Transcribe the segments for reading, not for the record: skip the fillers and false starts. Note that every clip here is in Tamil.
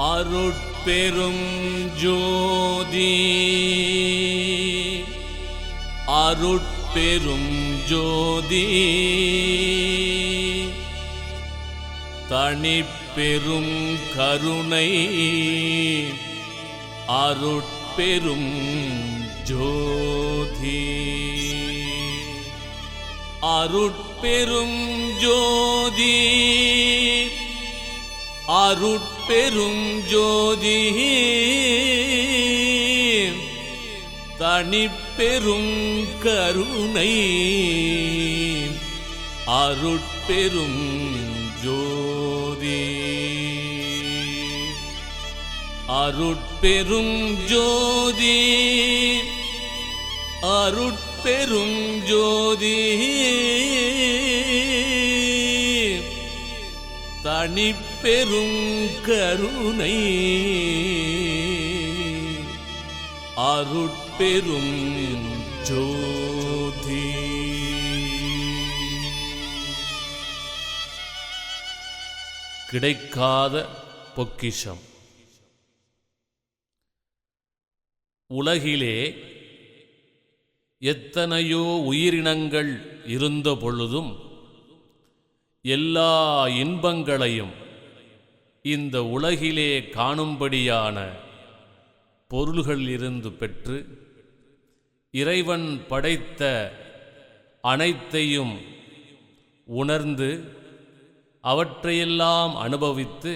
அருட்பெரும் ஜோதி அருட்பெரும் ஜோதி தனிப்பெரும் கருணை அருட்பெரும் ஜோதி அருட்பெரும் ஜோதி அருட்பெரும் ஜோதி தனிப்பெரும் கருணை அருட்பெரும் ஜோதி அருட்பெரும் ஜோதி அருட்பெரும் ஜோதி தனிப்பெரும் கருணை அருட்பெரும் ஜோதி. கிடைக்காத பொக்கிஷம். உலகிலே எத்தனையோ உயிரினங்கள் இருந்த பொழுதும் எல்லா இன்பங்களையும் இந்த உலகிலே காணும்படியான பொருள்களிலிருந்து பெற்று இறைவன் படைத்த அனைத்தையும் உணர்ந்து அவற்றையெல்லாம் அனுபவித்து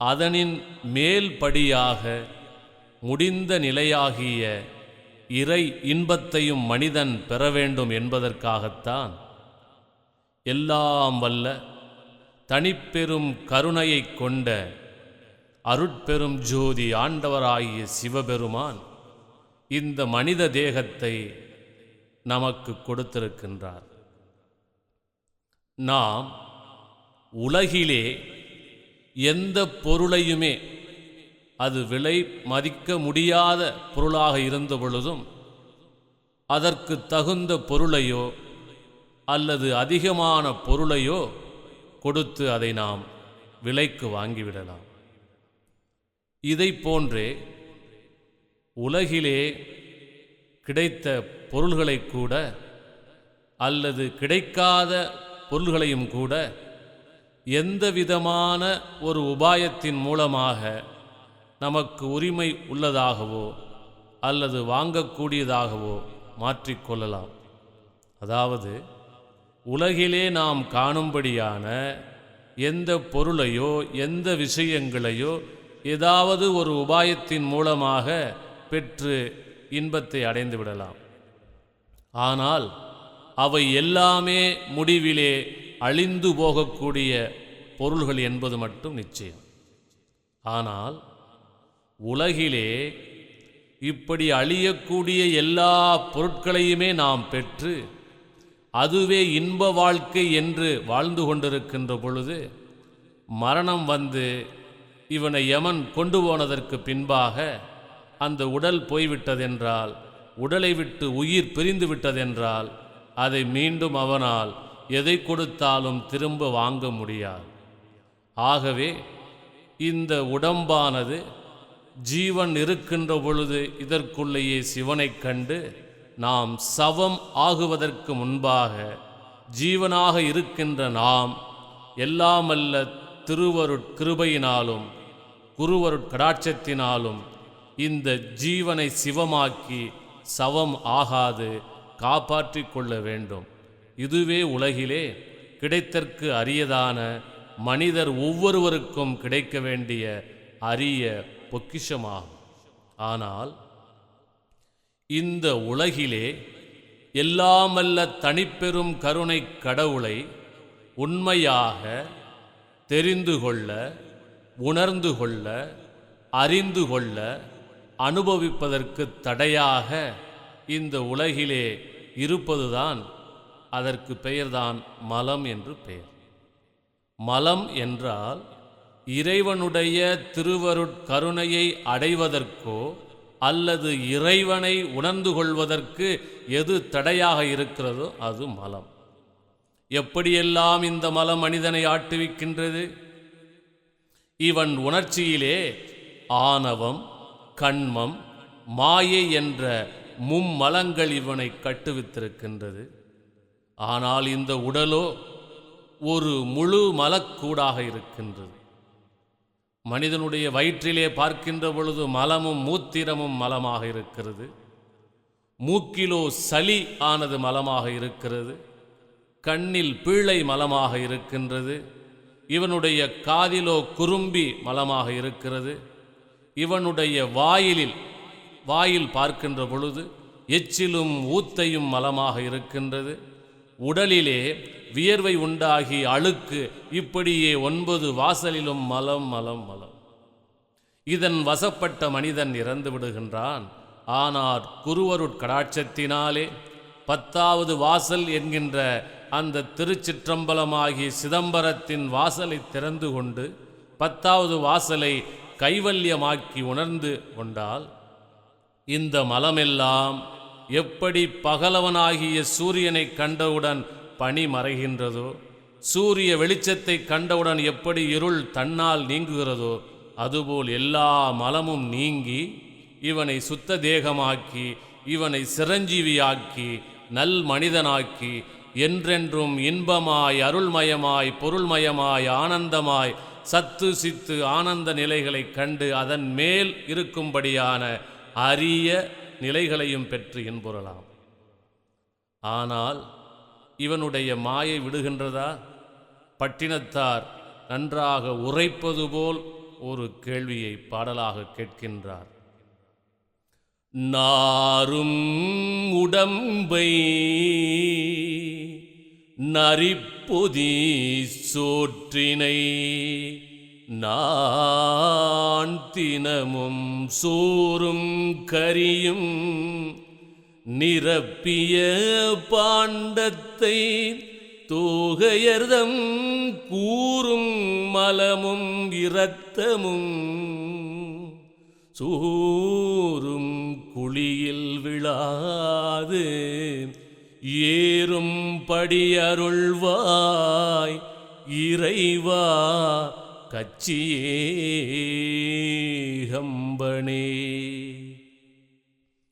அதனின் மேல்படியாக முடிந்த நிலையாகிய இறை இன்பத்தையும் மனிதன் பெற வேண்டும் என்பதற்காகத்தான் எல்லாம் வல்ல தனிப்பெரும் கருணையைக் கொண்ட அருட்பெரும் ஜோதி ஆண்டவராகிய சிவபெருமான் இந்த மனித தேகத்தை நமக்கு கொடுத்திருக்கின்றார். நாம் உலகிலே எந்த பொருளையுமே அது விலை மதிக்க முடியாத பொருளாக இருந்த பொழுதும் அதற்கு தகுந்த பொருளையோ அல்லது அதிகமான பொருளையோ கொடுத்து அதை நாம் விலைக்கு வாங்கிவிடலாம். இதை போன்றே உலகிலே கிடைத்த பொருள்களை கூட அல்லது கிடைக்காத பொருள்களையும் கூட எந்த விதமான ஒரு உபாயத்தின் மூலமாக நமக்கு உரிமை உள்ளதாகவோ அல்லது வாங்கக்கூடியதாகவோ மாற்றிக்கொள்ளலாம். அதாவது உலகிலே நாம் காணும்படியான எந்த பொருளையோ எந்த விஷயங்களையோ ஏதாவது ஒரு உபாயத்தின் மூலமாக பெற்று இன்பத்தை அடைந்து விடலாம். ஆனால் அவை எல்லாமே முடிவிலே அழிந்து போகக்கூடிய பொருள்கள் என்பது மட்டும் நிச்சயம். ஆனால் உலகிலே இப்படி அழியக்கூடிய எல்லா பொருட்களையுமே நாம் பெற்று அதுவே இன்ப வாழ்க்கை என்று வாழ்ந்து கொண்டிருக்கின்ற பொழுது மரணம் வந்து இவனை யமன் கொண்டு போனதற்கு பின்பாக அந்த உடல் போய்விட்டதென்றால், உடலை விட்டு உயிர் பிரிந்து விட்டதென்றால் அதை மீண்டும் அவனால் எதை கொடுத்தாலும் திரும்ப வாங்க முடியாது. ஆகவே இந்த உடம்பானது ஜீவன் இருக்கின்ற பொழுது இதற்குள்ளேயே சிவனைக் கண்டு நாம் சவம் ஆகுவதற்கு முன்பாக ஜீவனாக இருக்கின்ற நாம் எல்லாமல்ல திருவருட்கிருபையினாலும் குருவருட்கடாட்சத்தினாலும் இந்த ஜீவனை சிவமாக்கி சவம் ஆகாது காப்பாற்றி கொள்ள வேண்டும். இதுவே உலகிலே கிடைத்தற்கு அரியதான மனிதர் ஒவ்வொருவருக்கும் கிடைக்க வேண்டிய அரிய பொக்கிஷமாகும். ஆனால் இந்த உலகிலே எல்லாமல்ல தனிப்பெரும் கருணை கடவுளை உண்மையாக தெரிந்து கொள்ள, உணர்ந்து கொள்ள, அறிந்து கொள்ள, அனுபவிப்பதற்கு தடையாக இந்த உலகிலே இருப்பதுதான் அதற்கு பெயர்தான் மலம் என்று பெயர். மலம் என்றால் இறைவனுடைய திருவருட்கருணையை அடைவதற்கோ அல்லது இறைவனை உணர்ந்து கொள்வதற்கு எது தடையாக இருக்கிறதோ அது மலம். எப்படியெல்லாம் இந்த மலம் மனிதனை ஆட்டுவிக்கின்றது? இவன் உணர்ச்சியிலே ஆணவம், கண்மம், மாயை என்ற மும்மலங்கள் இவனை கட்டுவித்திருக்கின்றது. ஆனால் இந்த உடலோ ஒரு முழு மலக்கூடாக இருக்கின்றது. மனிதனுடைய வயிற்றிலே பார்க்கின்ற பொழுது மலமும் மூத்திரமும் மலமாக இருக்கிறது. மூக்கிலோ சளி ஆனது மலமாக இருக்கிறது. கண்ணில் பீழை மலமாக இருக்கின்றது. இவனுடைய காதிலோ குறும்பி மலமாக இருக்கிறது. இவனுடைய வாயில் பார்க்கின்ற பொழுது எச்சிலும் ஊத்தையும் மலமாக இருக்கின்றது. உடலிலே வியர்வை உண்டாகி அழுக்கு, இப்படியே 9 வாசலிலும் மலம் மலம் மலம். இதன் வசப்பட்ட மனிதன் இறந்து விடுகின்றான். ஆனால் குருவருட்கடாட்சத்தினாலே 10வது வாசல் என்கின்ற அந்த திருச்சிற்றம்பலமாகி சிதம்பரத்தின் வாசலை திறந்து கொண்டு 10வது வாசலை கைவல்யமாக்கி உணர்ந்து கொண்டால் இந்த மலமெல்லாம் எப்படி பகலவனாகிய சூரியனை கண்டவுடன் பனி மறைகின்றதோ, சூரிய வெளிச்சத்தை கண்டவுடன் எப்படி இருள் தன்னால் நீங்குகிறதோ, அதுபோல் எல்லா மலமும் நீங்கி இவனை சுத்த தேகமாக்கி, இவனை சிரஞ்சீவியாக்கி, நல் மனிதனாக்கி, என்றென்றும் இன்பமாய், அருள்மயமாய், பொருள்மயமாய், ஆனந்தமாய், சத்து சித்து ஆனந்த நிலைகளை கண்டு அதன் மேல் இருக்கும்படியான அரிய நிலைகளையும் பெற்று இன்புறலாம். ஆனால் இவனுடைய மாயை விடுகின்றதா? பட்டினத்தார் நன்றாக உரைப்பது போல் ஒரு கேள்வியை பாடலாக கேட்கின்றார். நாரும் உடம்பை நரிப்பொதி சோற்றினை நான் தினமும் சோறும் கரியும் நிரப்பிய பாண்டத்தை தோகையர்தம் கூறும் மலமும் இரத்தமும் சூரும் குழியில் விழாது ஏறும் படியருள்வாய் இறைவா கச்சியேகம்பனே.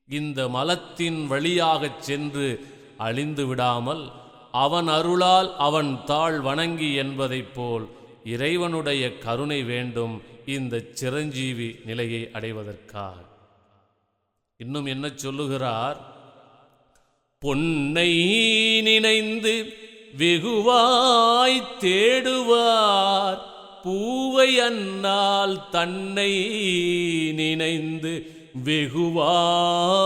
இந்த மலத்தின் வழியாகச் சென்று அழிந்து விடாமல் அவன் அருளால் அவன் தாழ் வணங்கி என்பதைப் போல் இறைவனுடைய கருணை வேண்டும் இந்த சிரஞ்சீவி நிலையை அடைவதற்காக. இன்னும் என்ன சொல்லுகிறார்? பொன்னை நினைந்து வெகுவாய் தேடுவார், பூவை அன்னால் தன்னை நினைந்து வெகுவாய்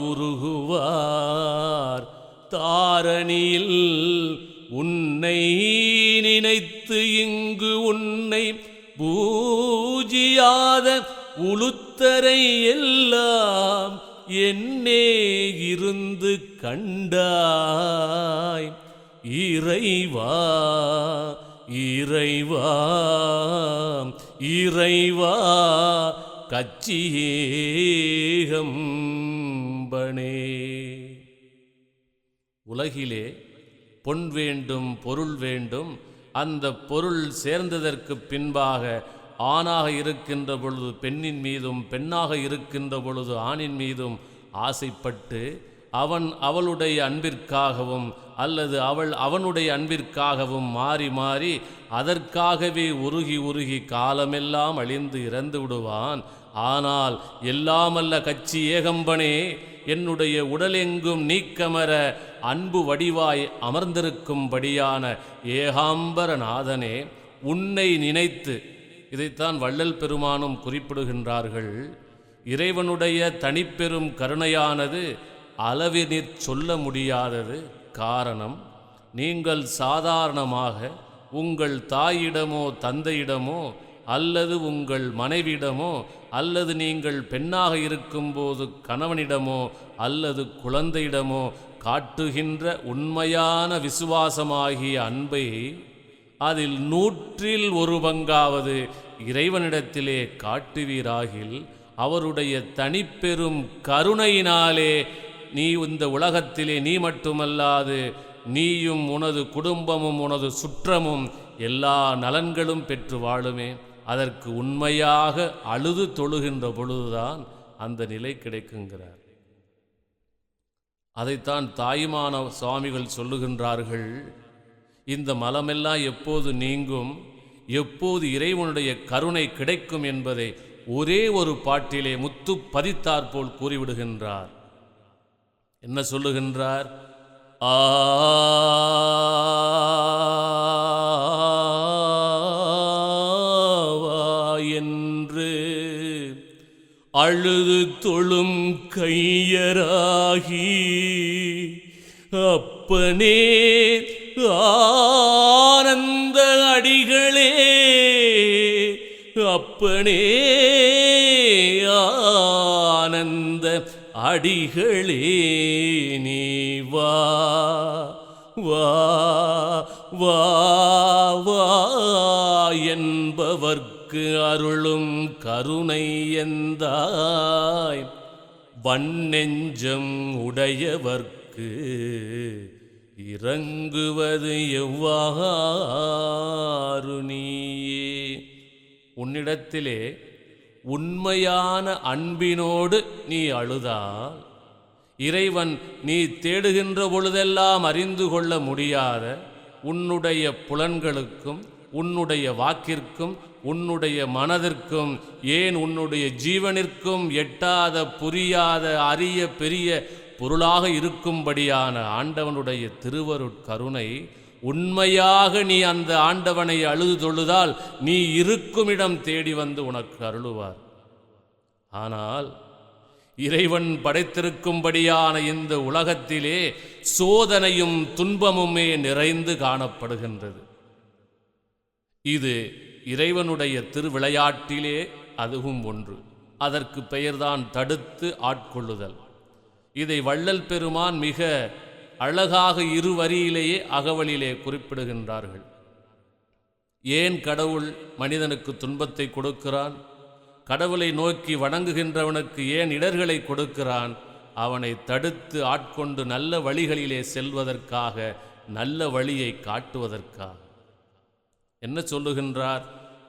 உருகுவார், தாரணியில் உன்னை நினைத்து இங்கு உன்னை பூஜியாத உளுத்தரை எல்லாம் என்னே இருந்து கண்டாய் இறைவா இறைவா இறைவா கச்சியேகம்பனே. உலகிலே பொன் வேண்டும், பொருள் வேண்டும். அந்த பொருள் சேர்ந்ததற்கு பின்பாக ஆணாக இருக்கின்ற பொழுது பெண்ணின் மீதும், பெண்ணாக இருக்கின்ற பொழுது ஆணின் மீதும் ஆசைப்பட்டு அவன் அவளுடைய அன்பிற்காகவும் அல்லது அவள் அவனுடைய அன்பிற்காகவும் மாறி மாறி அதற்காகவே உருகி உருகி காலமெல்லாம் அழிந்து இறந்து விடுவான். ஆனால் எல்லாமல்ல கச்சி ஏகம்பனே, என்னுடைய உடலெங்கும் நீக்கமர அன்பு வடிவாய் அமர்ந்திருக்கும்படியான ஏகாம்பரநாதனே, உன்னை நினைத்து, இதைத்தான் வள்ளல் பெருமானும் குறிப்பிடுகின்றார்கள். இறைவனுடைய தனிப்பெரும் கருணையானது அளவினிற் சொல்ல முடியாதது. காரணம், நீங்கள் சாதாரணமாக உங்கள் தாயிடமோ தந்தையிடமோ அல்லது உங்கள் மனைவியிடமோ அல்லது நீங்கள் பெண்ணாக இருக்கும்போது கணவனிடமோ அல்லது குழந்தையிடமோ காட்டுகின்ற உண்மையான விசுவாசமாகிய அன்பை அதில் 100 பங்காவது இறைவனிடத்திலே காட்டுவீராகில் அவருடைய தனிப்பெரும் கருணையினாலே நீ இந்த உலகத்திலே நீ மட்டுமல்லாது நீயும் உனது குடும்பமும் உனது சுற்றமும் எல்லா நலன்களும் பெற்று வாழுமே. அதற்கு உண்மையாக அழுது தொழுகின்ற பொழுதுதான் அந்த நிலை கிடைக்குங்கிறார். அதைத்தான் தாயுமான சுவாமிகள் சொல்லுகின்றார்கள். இந்த மலமெல்லாம் எப்போது நீங்கும், எப்போது இறைவனுடைய கருணை கிடைக்கும் என்பதை ஒரே ஒரு பாட்டிலே முத்து பதித்தாற்போல் கூறிவிடுகின்றார். என்ன சொல்லுகின்றார்? என்று அழுது தொழும் கையராகி அப்பனே ஆனந்த அடிகளே, அப்பனே ஆனந்த அடிகளே, நீ வா வா வா வா என்பவர்க்கு அருளும் கருணை எந்தாய், வன்னெஞ்சம் உடையவர்க்கு இறங்குவது எவ்வாறு நீயே. உன்னிடத்திலே உண்மையான அன்பினோடு நீ அழுதால் இறைவன் நீ தேடுகின்ற பொழுதெல்லாம் அறிந்து கொள்ள முடியாத உன்னுடைய புலன்களுக்கும் உன்னுடைய வாக்கிற்கும் உன்னுடைய மனதிற்கும் ஏன் உன்னுடைய ஜீவனிற்கும் எட்டாத புரியாத அரிய பெரிய பொருளாக இருக்கும்படியான ஆண்டவனுடைய திருவருட்கருணை உண்மையாக நீ அந்த ஆண்டவனை அழுது தொழுதால் நீ இருக்குமிடம் தேடி வந்து உனக்கு அருளுவார். ஆனால் இறைவன் படைத்திருக்கும்படியான இந்த உலகத்திலே சோதனையும் துன்பமுமே நிறைந்து காணப்படுகின்றது. இது இறைவனுடைய திருவிளையாட்டிலே அதுவும் ஒன்று. அதற்கு பெயர்தான் தடுத்து ஆட்கொள்ளுதல். இதை வள்ளல் பெருமான் மிக அழகாக இருவரியிலேயே அகவலிலே குறிப்பிடுகின்றார்கள். ஏன் கடவுள் மனிதனுக்கு துன்பத்தை கொடுக்கிறான்? கடவுளை நோக்கி வணங்குகின்றவனுக்கு ஏன் இடர்களை கொடுக்கிறான்? அவனை தடுத்து ஆட்கொண்டு நல்ல வழிகளிலே செல்வதற்காக, நல்ல வழியை காட்டுவதற்காக. என்ன சொல்லுகின்றார்?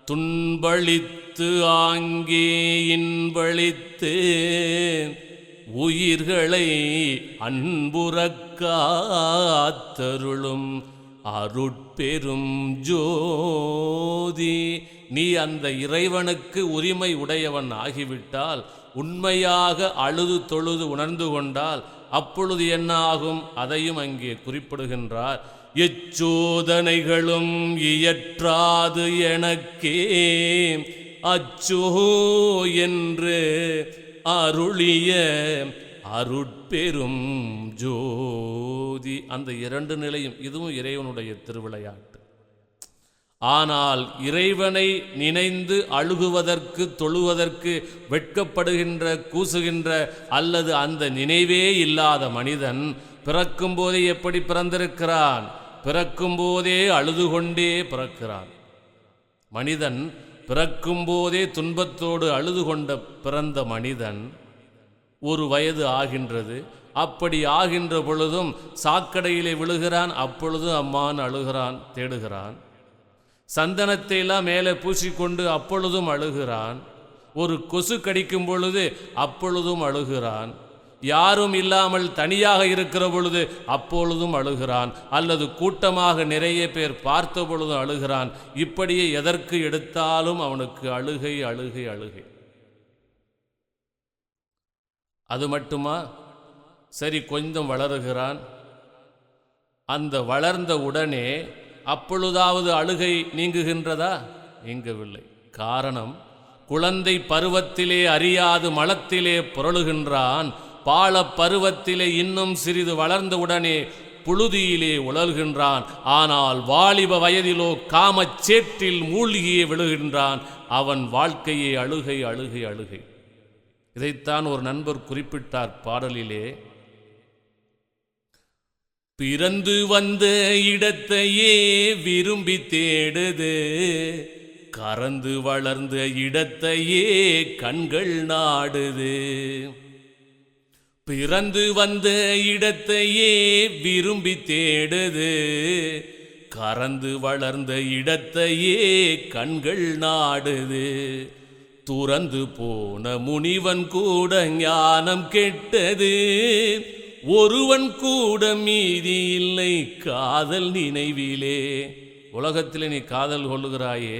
துன்பளித்து ஆங்கே இன்பளித்து உயிர்களை அன்புறக் காத்தருளும் அருட்பெரும் ஜோதி. நீ அந்த இறைவனுக்கு உரிமை உடையவன் ஆகிவிட்டால், உண்மையாக அழுது தொழுது உணர்ந்து கொண்டால் அப்பொழுது என்ன ஆகும்? அதையும் அங்கே குறிப்பிடுகின்றார். எச்சோதனைகளும் இயற்றாது எனக்கே அச்சோ என்று அருளிய அருட்பெரும் ஜோதி. அந்த இரண்டு நிலையும் இதுவும் இறைவனுடைய திருவிளையாட்டு. ஆனால் இறைவனை நினைந்து அழுகுவதற்கு, தொழுவதற்கு வெட்கப்படுகின்ற, கூசுகின்ற அல்லது அந்த நினைவே இல்லாத மனிதன் பிறக்கும் போதே எப்படி பிறந்திருக்கிறான்? பிறக்கும் போதே அழுது கொண்டே பிறக்கிறான். மனிதன் பிறக்கும் போதே துன்பத்தோடு அழுது கொண்ட பிறந்த மனிதன் ஒரு வயது ஆகின்றது. அப்படி ஆகின்ற பொழுதும் சாக்கடையிலே விழுகிறான். அப்பொழுதும் அம்மான் அழுகிறான், தேடுகிறான். சந்தனத்தை எல்லாம் மேலே பூசிக்கொண்டு அப்பொழுதும் அழுகிறான். ஒரு கொசு கடிக்கும் பொழுது அப்பொழுதும் அழுகிறான். யாரும் இல்லாமல் தனியாக இருக்கிற பொழுது அப்பொழுதும் அழுகிறான். அல்லது கூட்டமாக நிறைய பேர் பார்த்த பொழுதும் அழுகிறான். இப்படியே எதற்கு எடுத்தாலும் அவனுக்கு அழுகை அழுகை அழுகை. அது மட்டுமா? சரி, கொஞ்சம் வளருகிறான். அந்த வளர்ந்த உடனே அப்பொழுதாவது அழுகை நீங்குகின்றதா? நீங்கவில்லை. காரணம், குழந்தை பருவத்திலே அறியாது மலத்திலே புரளுகின்றான். பால பருவத்திலே இன்னும் சிறிது வளர்ந்தவுடனே புழுதியிலே உழல்கின்றான். ஆனால் வாலிப வயதிலோ காமச்சேற்றில் மூழ்கியே விழுகின்றான். அவன் வாழ்க்கையே அழுகை அழுகை அழுகை. இதைத்தான் ஒரு நண்பர் குறிப்பிட்டார் பாடலிலே. பிறந்து வந்த இடத்தையே விரும்பி தேடுது, கறந்து வளர்ந்த இடத்தையே கண்கள் நாடுது. பிறந்து வந்த இடத்தையே விரும்பி தேடுது, கறந்து வளர்ந்த இடத்தையே கண்கள் நாடுது. துறந்து போன முனிவன் கூட ஞானம் கெட்டது. ஒருவன் கூட மீதி இல்லை காதல் நினைவிலே. உலகத்தில் நீ காதல் கொள்ளுகிறாயே,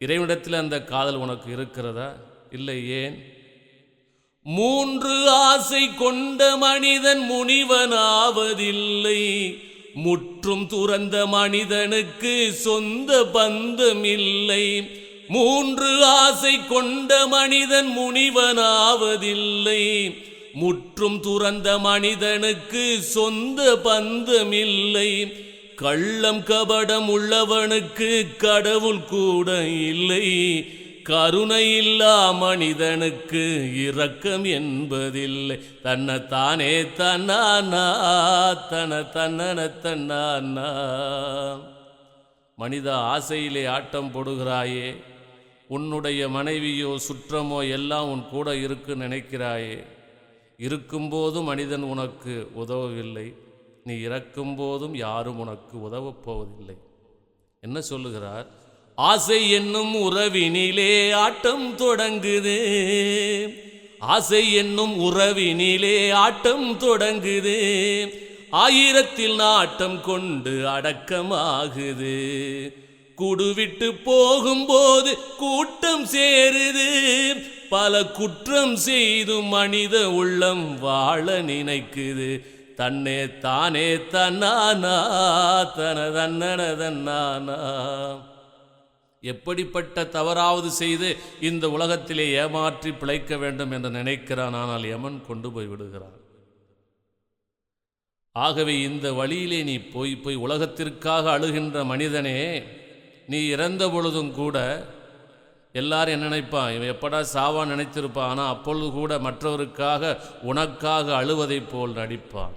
இறைவனிடத்தில் அந்த காதல் உனக்கு இருக்கிறதா? இல்லை. ஏன்? 3 ஆசை கொண்ட மனிதன் முனிவனாவதில்லை. முற்றும் துறந்த மனிதனுக்கு சொந்த பந்தம் இல்லை. 3 ஆசை கொண்ட மனிதன் முனிவனாவதில்லை. முற்றும் துறந்த மனிதனுக்கு சொந்த பந்தமில்லை. கள்ளம் கபடம் உள்ளவனுக்கு கடவுள் கூட இல்லை. கருணையில்லா மனிதனுக்கு இரக்கம் என்பதில்லை. தன்னைத்தானே தன்னானா தன தன்னன தன்னானா. மனித ஆசையிலே ஆட்டம் போடுகிறாயே, உன்னுடைய மனைவியோ சுற்றமோ எல்லாம் உன் கூட இருக்கு நினைக்கிறாயே. இருக்கும்போதும் மனிதன் உனக்கு உதவவில்லை, நீ இறக்கும்போதும் யாரும் உனக்கு உதவப் போவதில்லை. என்ன சொல்லுகிறார்? ஆசை என்னும் உறவினிலே ஆட்டம் தொடங்குது. ஆசை என்னும் உறவினிலே ஆட்டம் தொடங்குது. 1000 நாட்டம் கொண்டு அடக்கமாகுது. குடுவிட்டு போகும்போது கூட்டம் சேருது. பல குற்றம் செய்து மனித உள்ளம் வாழ நினைக்குது. தன்னே தானே தன்னானா தன தன்னன தன்னானா. எப்படிப்பட்ட தவறாவது செய்து இந்த உலகத்திலே ஏமாற்றி பிழைக்க வேண்டும் என்று நினைக்கிறான். ஆனால் யமன் கொண்டு போய் விடுகிறான். ஆகவே இந்த வழியிலே நீ போய் உலகத்திற்காக அழுகின்ற மனிதனே, நீ இறந்த பொழுதும் கூட எல்லாரும் என்ன நினைப்பான்? இவன் எப்படா சாவா நினைத்திருப்பான். ஆனால் அப்பொழுது கூட மற்றவருக்காக உனக்காக அழுவதைப் போல் நடிப்பான்.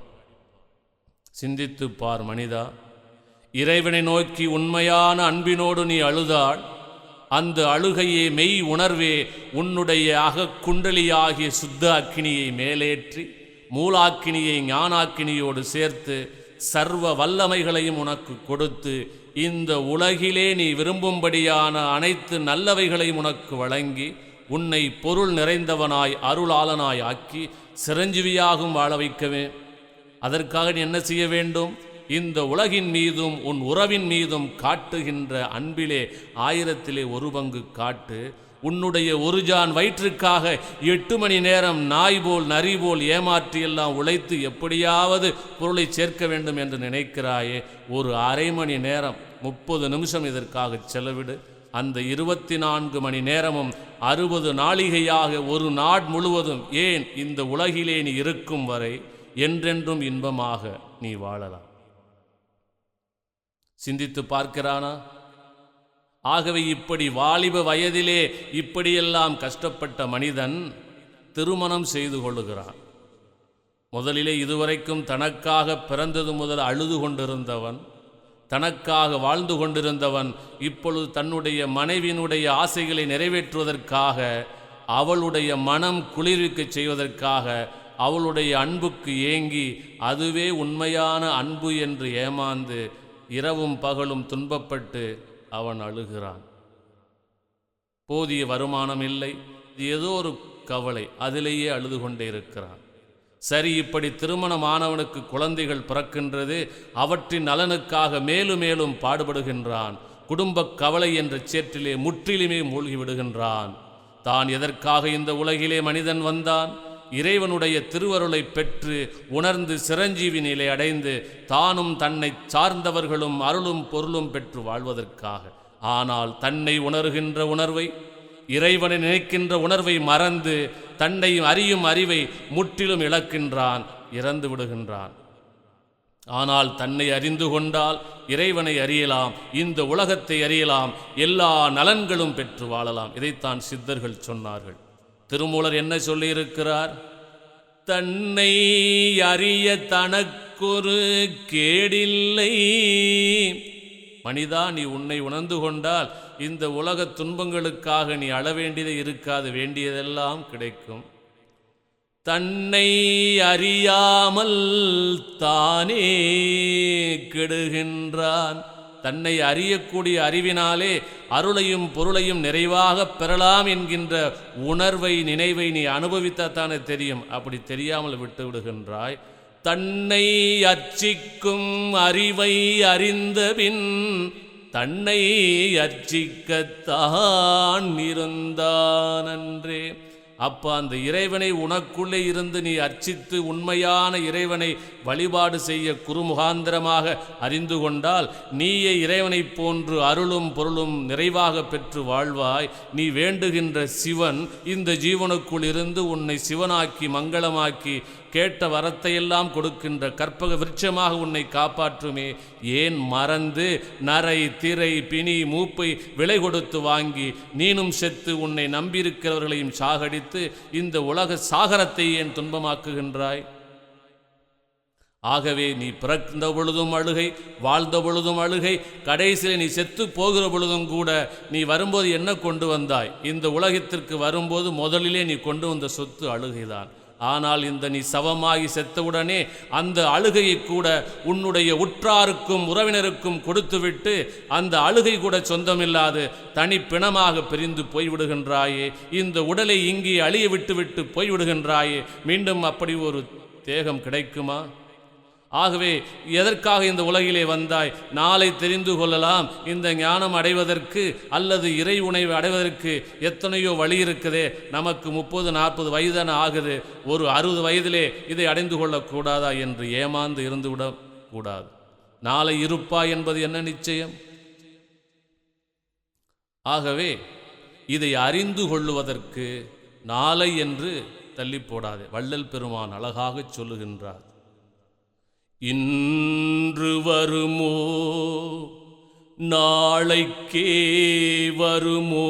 சிந்தித்து பார் மனிதா. இறைவனை நோக்கி உண்மையான அன்பினோடு நீ அழுதாள், அந்த அழுகையே மெய் உணர்வே உன்னுடைய அகக்குண்டலியாகிய சுத்த அக்கினியை மேலேற்றி மூலாக்கினியை ஞானாக்கினியோடு சேர்த்து சர்வ வல்லமைகளையும் உனக்கு கொடுத்து இந்த உலகிலே நீ விரும்பும்படியான அனைத்து நல்லவைகளையும் உனக்கு வழங்கி உன்னை பொருள் நிறைந்தவனாய் அருளாளனாய் ஆக்கி சிரஞ்சீவியாகவும் வாழ வைக்கவே. அதற்காக நீ என்ன செய்ய வேண்டும்? இந்த உலகின் மீதும் உன் உறவின் மீதும் காட்டுகின்ற அன்பிலே 1000 1 பங்கு காட்டு. உன்னுடைய ஒரு ஜான் வயிற்றுக்காக 8 மணி நேரம் நாய் போல் நரி போல் ஏமாற்றியெல்லாம் உழைத்து எப்படியாவது பொருளை சேர்க்க வேண்டும் என்று நினைக்கிறாயே, ஒரு அரை மணி நேரம் 30 நிமிஷம் இதற்காக செலவிடு. அந்த 24 மணி நேரமும் 60 நாளிகையாக ஒரு நாள் முழுவதும், ஏன் இந்த உலகிலே நீ இருக்கும் வரை என்றென்றும் இன்பமாக நீ வாழலாம். சிந்தித்து பார்க்கிறானா? ஆகவே இப்படி வாலிப வயதிலே இப்படியெல்லாம் கஷ்டப்பட்ட மனிதன் திருமணம் செய்து கொள்ளுகிறான். முதலிலே இதுவரைக்கும் தனக்காக பிறந்தது முதல் அழுது கொண்டிருந்தவன், தனக்காக வாழ்ந்து கொண்டிருந்தவன், இப்பொழுது தன்னுடைய மனைவியினுடைய ஆசைகளை நிறைவேற்றுவதற்காக, அவளுடைய மனம் குளிர்விக்கச் செய்வதற்காக, அவளுடைய அன்புக்கு ஏங்கி அதுவே உண்மையான அன்பு என்று ஏமாந்து இரவும் பகலும் துன்பப்பட்டு அவன் அழுகிறான். போதிய வருமானம் இல்லை, ஏதோ ஒரு கவலை, அதிலேயே அழுது கொண்டே இருக்கிறான். சரி, இப்படி திருமணமானவனுக்கு குழந்தைகள் பிறக்கின்றது, அவற்றின் நலனுக்காக மேலும் மேலும் பாடுபடுகின்றான். குடும்ப கவலை என்ற சேற்றிலே முற்றிலுமே மூழ்கி விடுகின்றான். தான் எதற்காக இந்த உலகிலே மனிதன் வந்தான்? இறைவனுடைய திருவருளை பெற்று உணர்ந்து சிரஞ்சீவி நிலை அடைந்து தானும் தன்னை சார்ந்தவர்களும் அருளும் பொருளும் பெற்று வாழ்வதற்காக. ஆனால் தன்னை உணர்கின்ற உணர்வை, இறைவனை நினைக்கின்ற உணர்வை மறந்து தன்னை அறியும் அறிவை முற்றிலும் இழக்கின்றான், இறந்து விடுகின்றான். ஆனால் தன்னை அறிந்து கொண்டால் இறைவனை அறியலாம், இந்த உலகத்தை அறியலாம், எல்லா நலன்களும் பெற்று வாழலாம். இதைத்தான் சித்தர்கள் சொன்னார்கள். திருமூலர் என்ன சொல்லியிருக்கிறார்? தன்னை அறிய தனக்கொரு கேடில்லை. மனிதா, நீ உன்னை உணர்ந்து கொண்டால் இந்த உலக துன்பங்களுக்காக நீ அழ வேண்டியது இருக்காது, வேண்டியதெல்லாம் கிடைக்கும். தன்னை அறியாமல் தானே கெடுகின்றான். தன்னை அறியக்கூடிய அறிவினாலே அருளையும் பொருளையும் நிறைவாக பெறலாம் என்கின்ற உணர்வை நினைவை நீ அனுபவித்தாத்தானே தெரியும். அப்படி தெரியாமல் விட்டு விடுகின்றாய். தன்னை அர்ச்சிக்கும் அறிவை அறிந்தபின் தன்னை அர்ச்சிக்கத்தான் இருந்தானன்றே. அப்போ அந்த இறைவனை உனக்குள்ளே இருந்து நீ அர்ச்சித்து உண்மையான இறைவனை வழிபாடு செய்ய குருமுகாந்திரமாக அறிந்து கொண்டால் நீயே இறைவனைப் போன்று அருளும் பொருளும் நிறைவாக பெற்று வாழ்வாய். நீ வேண்டுகின்ற சிவன் இந்த ஜீவனுக்குள் இருந்து உன்னை சிவனாக்கி மங்களமாக்கி கேட்ட வரத்தையெல்லாம் கொடுக்கின்ற கற்பக விருட்சமாக உன்னை காப்பாற்றுமே. ஏன் மறந்து நரை திரை பிணி மூப்பை விலை கொடுத்து வாங்கி நீனும் செத்து உன்னை நம்பியிருக்கிறவர்களையும் சாகடித்து இந்த உலக சாகரத்தை ஏன் துன்பமாக்குகின்றாய்? ஆகவே நீ பிறந்த பொழுதும் அழுகை, வாழ்ந்த பொழுதும் அழுகை, கடைசியில் நீ செத்து போகிற பொழுதும் கூட நீ வரும்போது என்ன கொண்டு வந்தாய்? இந்த உலகத்திற்கு வரும்போது முதலிலே நீ கொண்டு வந்த சொத்து அழுகைதான். ஆனால் இந்த நீ சவமாகி செத்தவுடனே அந்த அழுகையை கூட உன்னுடைய உற்றாருக்கும் உறவினருக்கும் கொடுத்துவிட்டு அந்த அழுகை கூட சொந்தமில்லாது தனி பிணமாக பிரிந்து போய்விடுகின்றாயே. இந்த உடலை இங்கே அழிய விட்டு போய்விடுகின்றாயே. மீண்டும் அப்படி ஒரு தேகம் கிடைக்குமா? ஆகவே எதற்காக இந்த உலகிலே வந்தாய்? நாளை தெரிந்து கொள்ளலாம். இந்த ஞானம் அடைவதற்கு அல்லது இறை உணர்வை அடைவதற்கு எத்தனையோ வழி இருக்குதே. நமக்கு 30-40 வயதான ஆகுது. ஒரு 60 வயதிலே இதை அடைந்து கொள்ளக்கூடாதா என்று ஏமாந்து இருந்துவிடக் கூடாது. நாளை இருப்பா என்பது என்ன நிச்சயம்? ஆகவே இதை அறிந்து கொள்ளுவதற்கு நாளை என்று தள்ளி போடாதே. வள்ளல் பெருமான் அழகாக சொல்லுகின்றார். இன்று வருமோ நாளைக்கே வருமோ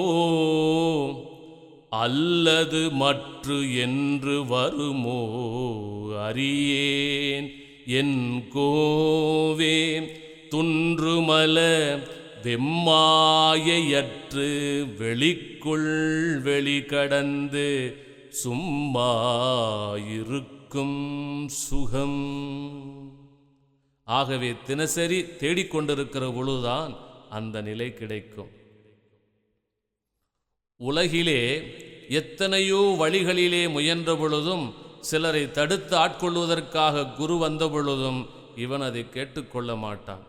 அல்லது மற்று என்று வருமோ அறியேன் என் கோவே துன்றுமல வெம்மாயையற்று வெளிக்குள் வெளி கடந்து சும்மா இருக்கும் சுகம். ஆகவே தினசரி தேடிக்கொண்டிருக்கிற பொழுதுதான் அந்த நிலை கிடைக்கும். உலகிலே எத்தனையோ வழிகளிலே முயன்ற பொழுதும் சிலரை தடுத்து ஆட்கொள்வதற்காக குரு வந்த பொழுதும் இவன் அதை கேட்டுக்கொள்ள மாட்டான்.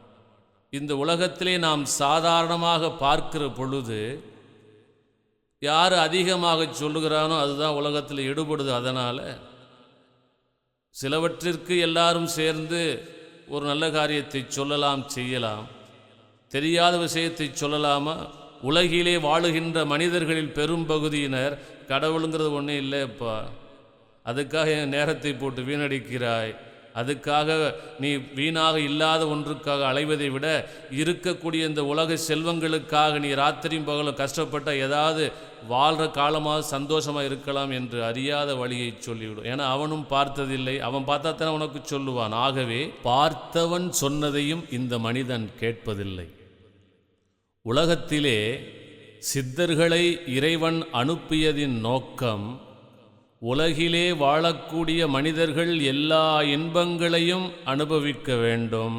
இந்த உலகத்திலே நாம் சாதாரணமாக பார்க்கிற பொழுது யார் அதிகமாக சொல்லுகிறானோ அதுதான் உலகத்தில் ஈடுபடுது. அதனால் சிலவற்றிற்கு எல்லாரும் சேர்ந்து ஒரு நல்ல காரியத்தை சொல்லலாம், செய்யலாம். தெரியாத விஷயத்தை சொல்லலாமா? உலகிலே வாழுகின்ற மனிதர்களில் பெரும் பகுதியினர் கடவுளுங்கிறது ஒன்றும் இல்லைப்பா, அதுக்காக என் நேரத்தை போட்டு வீணடிக்கிறாய், அதுக்காக நீ வீணாக இல்லாத ஒன்றுக்காக அலைவதை விட இருக்கக்கூடிய இந்த உலக செல்வங்களுக்காக நீ ராத்திரியும் பகலும் கஷ்டப்பட்ட ஏதாவது வாழ்கிற காலமாக சந்தோஷமாக இருக்கலாம் என்று அறியாத வழியை சொல்லிவிடும். ஏன்னா அவனும் பார்த்ததில்லை, அவன் பார்த்தா தானே உனக்கு சொல்லுவான். ஆகவே பார்த்தவன் சொன்னதையும் இந்த மனிதன் கேட்பதில்லை. உலகத்திலே சித்தர்களை இறைவன் அனுப்பியதின் நோக்கம் உலகிலே வாழக்கூடிய மனிதர்கள் எல்லா இன்பங்களையும் அனுபவிக்க வேண்டும்.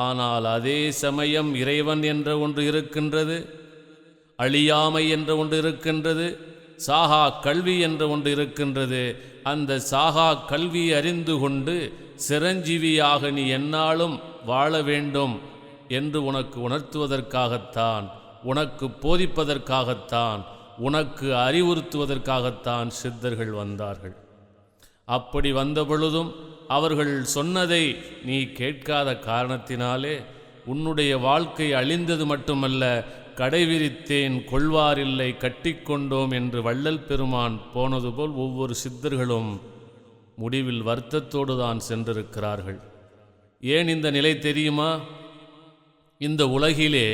ஆனால் அதே சமயம் இறைவன் என்ற ஒன்று இருக்கின்றது, அழியாமை என்ற ஒன்று இருக்கின்றது, சாகா கல்வி என்ற ஒன்று இருக்கின்றது. அந்த சாகா கல்வி அறிந்து கொண்டு சிரஞ்சீவியாக நீ எந்நாளும் வாழ வேண்டும் என்று உனக்கு உணர்த்துவதற்காகத்தான், உனக்கு போதிப்பதற்காகத்தான், உனக்கு அறிவுறுத்துவதற்காகத்தான் சித்தர்கள் வந்தார்கள். அப்படி வந்த பொழுதும் அவர்கள் சொன்னதை நீ கேட்காத காரணத்தினாலே உன்னுடைய வாழ்க்கை அழிந்தது மட்டுமல்ல, கடைவிரித்தேன் கொள்வாரில்லை கட்டிக்கொண்டோம் என்று வள்ளல் பெருமான் போனது போல் ஒவ்வொரு சித்தர்களும் முடிவில் வருத்தத்தோடு தான் சென்றிருக்கிறார்கள். ஏன் இந்த நிலை தெரியுமா? இந்த உலகிலே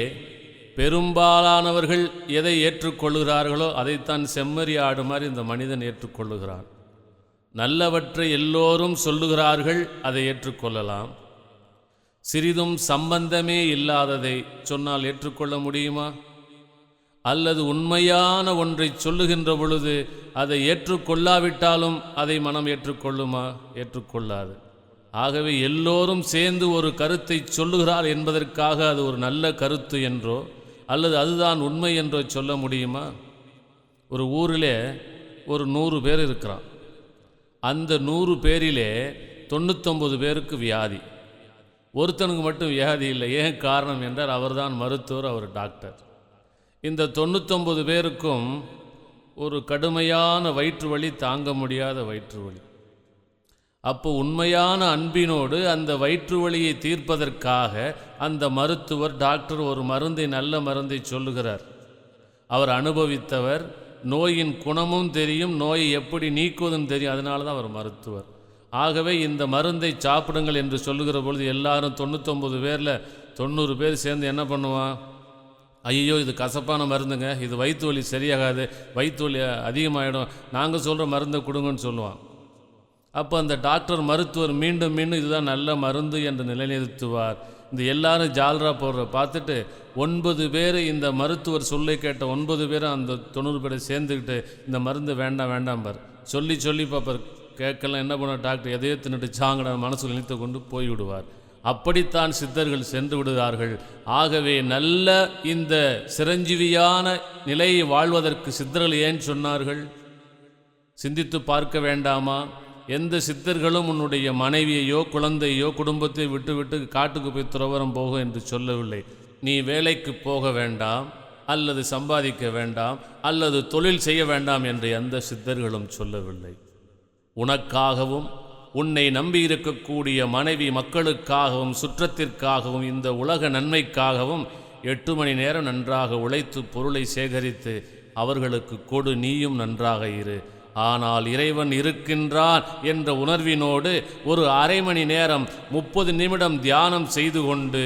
பெரும்பாலானவர்கள் எதை ஏற்றுக்கொள்கிறார்களோ அதைத்தான் செம்மறி ஆடு மாதிரி இந்த மனிதன் ஏற்றுக்கொள்ளுகிறான். நல்லவற்றை எல்லோரும் சொல்லுகிறார்கள், அதை ஏற்றுக்கொள்ளலாம். சிறிதும் சம்பந்தமே இல்லாததை சொன்னால் ஏற்றுக்கொள்ள முடியுமா? அல்லது உண்மையான ஒன்றை சொல்லுகின்ற பொழுது அதை ஏற்றுக்கொள்ளாவிட்டாலும் அதை மனம் ஏற்றுக்கொள்ளுமா? ஏற்றுக்கொள்ளாது. ஆகவே எல்லோரும் சேர்ந்து ஒரு கருத்தை சொல்லுகிறார் என்பதற்காக அது ஒரு நல்ல கருத்து என்றோ அல்லது அதுதான் உண்மை என்றோ சொல்ல முடியுமா? ஒரு ஊரிலே ஒரு 100 பேர் இருக்கிறான். அந்த 100 பேரிலே 99 பேருக்கு வியாதி, ஒருத்தனுக்கு மட்டும் வியாதி இல்லை. ஏன் காரணம் என்றால் அவர்தான் மருத்துவர், அவர் டாக்டர். இந்த 99 பேருக்கும் ஒரு கடுமையான வயிற்று வலி, தாங்க முடியாத வயிற்று வலி. அப்போ உண்மையான அன்பினோடு அந்த வயிற்று வலியை தீர்ப்பதற்காக அந்த மருத்துவர் டாக்டர் ஒரு மருந்தை, நல்ல மருந்தை சொல்லுகிறார். அவர் அனுபவித்தவர், நோயின் குணமும் தெரியும், நோயை எப்படி நீக்குவதும் தெரியும். அதனால தான் அவர் மருத்துவர். ஆகவே இந்த மருந்தை சாப்பிடுங்கள் என்று சொல்லுகிற பொழுது எல்லாரும் 99 பேரில் 90 பேர் சேர்ந்து என்ன பண்ணுவான்? ஐயோ இது கசப்பான மருந்துங்க, இது வயிற்று வலி சரியாகாது, வயிற்று வலி அதிகமாகிடும், நாங்கள் சொல்கிற மருந்தை கொடுங்கன்னு சொல்லுவான். அப்போ அந்த டாக்டர் மருத்துவர் மீண்டும் மீண்டும் இதுதான் நல்ல மருந்து என்று நிலைநிறுத்துவார். இந்த எல்லாரும் ஜால்ரா போடுற பார்த்துட்டு 9 பேர் இந்த மருத்துவர் சொல்லை கேட்ட 9 பேரும் அந்த 90 பேரை சேர்ந்துக்கிட்டு இந்த மருந்து வேண்டாம் வேண்டாம் பார் சொல்லி பார்ப்பார். கேட்கலாம். என்ன பண்ண டாக்டர் எதையோ தின்னுட்டு சாங்கட மனசுக்கு நினைத்து கொண்டு போய்விடுவார். அப்படித்தான் சித்தர்கள் சென்று விடுகிறார்கள். ஆகவே நல்ல இந்த சிரஞ்சீவியான நிலையை வாழ்வதற்கு சித்தர்கள் ஏன் சொன்னார்கள்? சிந்தித்து பார்க்க வேண்டாமா? எந்த சித்தர்களும் உன்னுடைய மனைவியையோ குழந்தையோ குடும்பத்தை விட்டு காட்டுக்கு போய் துறவரம் போக என்று சொல்லவில்லை. நீ வேலைக்கு போக வேண்டாம், அல்லது சம்பாதிக்க வேண்டாம், அல்லது தொழில் செய்ய வேண்டாம் என்று எந்த சித்தர்களும் சொல்லவில்லை. உனக்காகவும் உன்னை நம்பியிருக்கக்கூடிய மனைவி மக்களுக்காகவும் சுற்றத்திற்காகவும் இந்த உலக நன்மைக்காகவும் 8 மணி நேரம் நன்றாக உழைத்து பொருளை சேகரித்து அவர்களுக்கு கொடு, நீயும் நன்றாக இரு. ஆனால் இறைவன் இருக்கின்றான் என்ற உணர்வினோடு ஒரு அரை மணி நேரம் 30 நிமிடம் தியானம் செய்து கொண்டு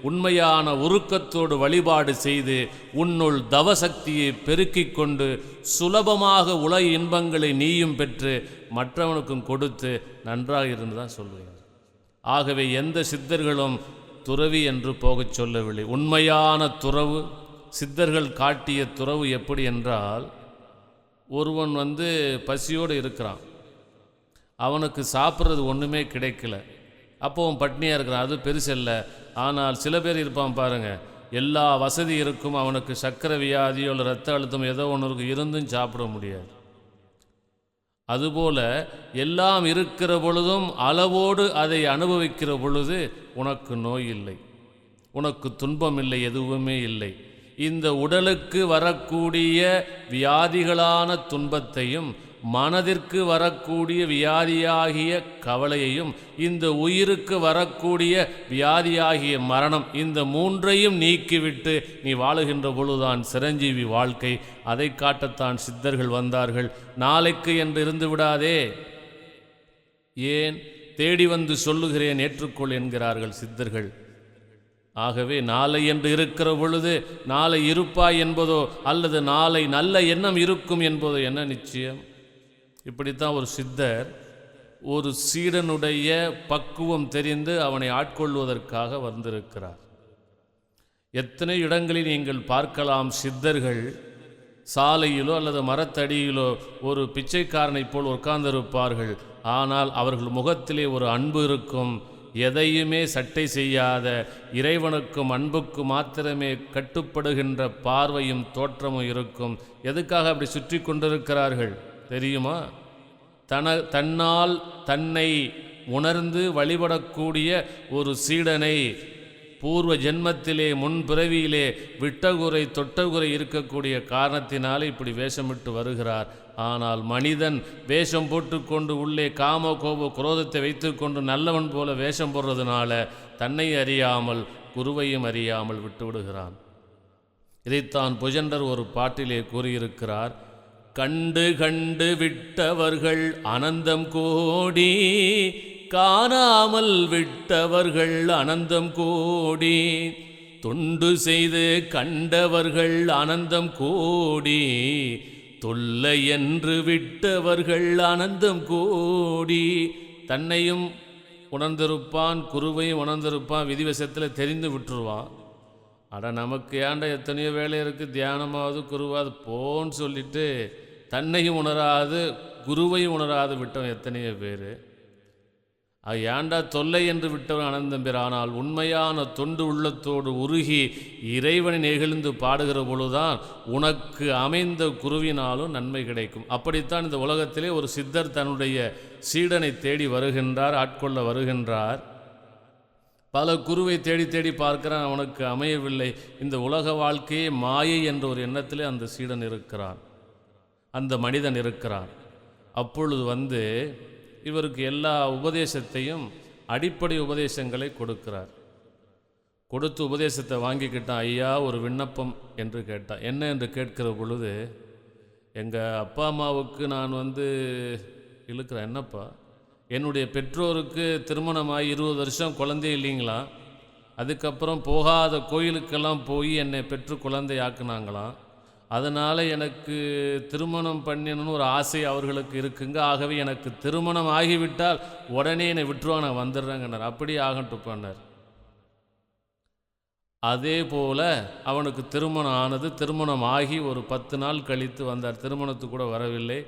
உண்மையான உருக்கத்தோடு வழிபாடு செய்து உன்னுள் தவசக்தியை பெருக்கிக் கொண்டு சுலபமாக உலக இன்பங்களை நீயும் பெற்று மற்றவனுக்கும் கொடுத்து நன்றாக இருந்து தான் சொல்லுவார். ஆகவே எந்த சித்தர்களும் துறவி என்று போகச் சொல்லவில்லை. உண்மையான துறவு, சித்தர்கள் காட்டிய துறவு எப்படி என்றால், ஒருவன் பசியோடு இருக்கிறான், அவனுக்கு சாப்பிட்றது ஒன்றுமே கிடைக்கல, அப்போ அவன் பட்னியாக இருக்கிறான், அது பெருசல்ல. ஆனால் சில பேர் இருப்பான் பாருங்கள், எல்லா வசதி இருக்கும், அவனுக்கு சர்க்கரை வியாதியோ இல்லை ரத்த அழுத்தம் ஏதோ ஒன்று இருக்கும், இருந்தும் சாப்பிட முடியாது. அதுபோல் எல்லாம் இருக்கிற பொழுதும் அளவோடு அதை அனுபவிக்கிற பொழுது உனக்கு நோய் இல்லை, உனக்கு துன்பம் இல்லை, எதுவுமே இல்லை. இந்த உடலுக்கு வரக்கூடிய வியாதிகளான துன்பத்தையும் மனதிற்கு வரக்கூடிய வியாதியாகிய கவலையையும் இந்த உயிருக்கு வரக்கூடிய வியாதியாகிய மரணம், இந்த 3ஐயும் நீக்கிவிட்டு நீ வாழுகின்ற பொழுதுதான் சிரஞ்சீவி வாழ்க்கை. அதை காட்டத்தான் சித்தர்கள் வந்தார்கள். நாளைக்கு என்று இருந்து விடாதே, ஏன் தேடி வந்து சொல்லுகிறேன் ஏற்றுக்கொள் என்கிறார்கள் சித்தர்கள். ஆகவே நாளை என்று இருக்கிற பொழுது நாளை இருப்பாய் என்பதோ அல்லது நாளை நல்ல எண்ணம் இருக்கும் என்பதோ என்ன நிச்சயம்? இப்படித்தான் ஒரு சித்தர் ஒரு சீடனுடைய பக்குவம் தெரிந்து அவனை ஆட்கொள்வதற்காக வந்திருக்கிறார். எத்தனை இடங்களில் நீங்கள் பார்க்கலாம், சித்தர்கள் சாலையிலோ அல்லது மரத்தடியிலோ ஒரு பிச்சைக்காரனைப் போல் உட்கார்ந்திருப்பார்கள். ஆனால் அவர்கள் முகத்திலே ஒரு அன்பு இருக்கும். எதையுமே சட்டை செய்யாத, இறைவனுக்கும் அன்புக்கு மாத்திரமே கட்டுப்படுகின்ற பார்வையும் தோற்றமும் இருக்கும். எதுக்காக அப்படி சுற்றி கொண்டிருக்கிறார்கள் தெரியுமா? தன்னால் தன்னை உணர்ந்து வழிபடக்கூடிய ஒரு சீடனை பூர்வ ஜென்மத்திலே முன்பிறவியிலே விட்டகுறை தொட்டகுறை இருக்கக்கூடிய காரணத்தினாலே இப்படி வேஷமிட்டு வருகிறார். ஆனால் மனிதன் வேஷம் போட்டுக்கொண்டு உள்ளே காம கோப குரோதத்தை வைத்துக்கொண்டு நல்லவன் போல வேஷம் போடுறதுனால தன்னை அறியாமல் குருவையும் அறியாமல் விட்டுவிடுகிறான். இதைத்தான் புஜண்டர் ஒரு பாட்டிலே கூறியிருக்கிறார். கண்டு கண்டு விட்டவர்கள் அனந்தம் கோடி, காணாமல் விட்டவர்கள் அனந்தம் கோடி, தொண்டு செய்து கண்டவர்கள் அனந்தம் கோடி, தொல்லை என்று விட்டவர்கள் அனந்தம் கோடி. தன்னையும் உணர்ந்திருப்பான், குருவையும் உணர்ந்திருப்பான், விதிவசத்தில் தெரிந்து விட்டுருவான். அட நமக்கு ஏன்டா எத்தனையோ வேலை இருக்குது, தியானமாவது குருவாது போன்னு சொல்லிட்டு தன்னையும் உணராது குருவையும் உணராது விட்டவன் எத்தனையோ பேர். அது ஏண்டா தொல்லை என்று விட்டவன் அனந்தம்பேர். ஆனால் உண்மையான தொண்டு உள்ளத்தோடு உருகி இறைவனை நெகிழ்ந்து பாடுகிற பொழுதுதான் உனக்கு அமைந்த குருவினாலும் நன்மை கிடைக்கும். அப்படித்தான் இந்த உலகத்திலே ஒரு சித்தர் தன்னுடைய சீடனை தேடி வருகின்றார், ஆட்கொள்ள வருகின்றார். பல குருவை தேடி தேடி பார்க்கிறான், அவனுக்கு அமையவில்லை. இந்த உலக வாழ்க்கையே மாயை என்ற ஒரு எண்ணத்திலே அந்த சீடன் இருக்கிறான், அந்த மனிதன் இருக்கிறான். அப்பொழுது இவருக்கு எல்லா உபதேசத்தையும் அடிப்படை உபதேசங்களை கொடுக்கிறார். கொடுத்து உபதேசத்தை வாங்கிக்கிட்டான். ஐயா ஒரு விண்ணப்பம் என்று கேட்டான். என்ன என்று கேட்கிற பொழுது, எங்கள் அப்பா அம்மாவுக்கு நான் இழுக்கிறேன். என்னப்பா? என்னுடைய பெற்றோருக்கு திருமணமாகி 20 வருஷம் குழந்தை இல்லைங்களா, அதுக்கப்புறம் போகாத கோயிலுக்கெல்லாம் போய் என்னை பெற்று குழந்தை ஆக்குனாங்களாம். அதனால் எனக்கு திருமணம் பண்ணணும்னு ஒரு ஆசை அவர்களுக்கு இருக்குங்க. ஆகவே எனக்கு திருமணம் ஆகிவிட்டால் உடனே என்னை விட்டுருவா, நான் வந்துடுறேங்கன்னார். அப்படியே ஆகட்டும் பண்ணார். அதே போல் அவனுக்கு திருமணம் ஆனது. திருமணம் ஆகி ஒரு 10 நாள் கழித்து வந்தார். திருமணத்துக்கு கூட வரவில்லை.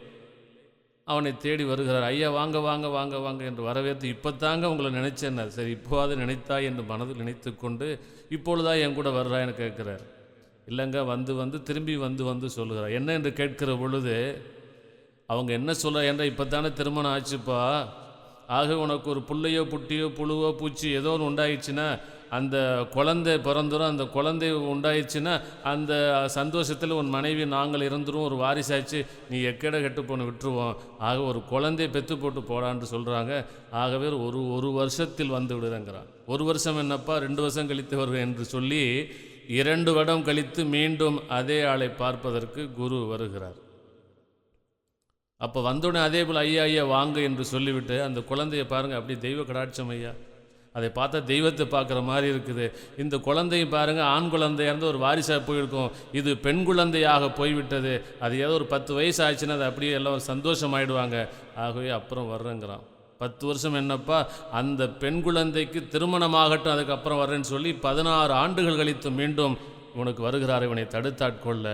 அவனை தேடி வருகிறார். ஐயா வாங்க வாங்க வாங்க வாங்க என்று வரவேற்று, இப்போ தாங்க உங்களை நினைச்சேன். சரி இப்போவாது நினைத்தாய் என்று மனதில் நினைத்து கொண்டு, இப்பொழுதா என் கூட வர்றான்னு கேட்குறார். இல்லைங்க திரும்பி சொல்லுகிறார். என்ன என்று கேட்கிற பொழுது அவங்க என்ன சொல்ல, என்ற இப்போ தானே திருமணம் ஆச்சுப்பா, ஆக உனக்கு ஒரு புள்ளையோ புட்டியோ புழுவோ பூச்சி ஏதோ ஒன்று உண்டாயிடுச்சுன்னா அந்த குழந்தை பிறந்துடும். அந்த குழந்தை உண்டாயிடுச்சுன்னா அந்த சந்தோஷத்தில் உன் மனைவி நாங்கள் இருந்துரும், ஒரு வாரிசாச்சு, நீ எக்கட கெட்டு போன விட்டுருவோம். ஆக ஒரு குழந்தையை பெற்று போட்டு போடான்னு சொல்கிறாங்க. ஆகவே ஒரு வருஷத்தில் வந்து விடுறேங்கிறான். 1 வருஷம் என்னப்பா, 2 வருஷம் கழித்து வருவேன் என்று சொல்லி 2 வருடம் கழித்து மீண்டும் அதே ஆளை பார்ப்பதற்கு குரு வருகிறார். அப்போ வந்தோடனே அதே போல் ஐயா ஐயா வாங்க என்று சொல்லிவிட்டு, அந்த குழந்தையை பாருங்கள், அப்படி தெய்வ கடாட்சம் ஐயா, அதை பார்த்தா தெய்வத்தை பார்க்குற மாதிரி இருக்குது. இந்த குழந்தையும் பாருங்கள், ஆண் குழந்தையாக இருந்து ஒரு வாரிசாக போயிருக்கும், இது பெண் குழந்தையாக போய்விட்டது. அது ஏதோ ஒரு 10 வயசு ஆச்சுன்னா அது அப்படியே எல்லாம் ஒரு சந்தோஷமாயிடுவாங்க. ஆகவே அப்புறம் வர்றேங்கிறான். 10 வருஷம் என்னப்பா, அந்த பெண் குழந்தைக்கு திருமணமாகட்டும், அதுக்கப்புறம் வர்றேன்னு சொல்லி 16 ஆண்டுகள் கழித்து மீண்டும் இவனுக்கு வருகிறார், இவனை தடுத்தாட்கொள்ள.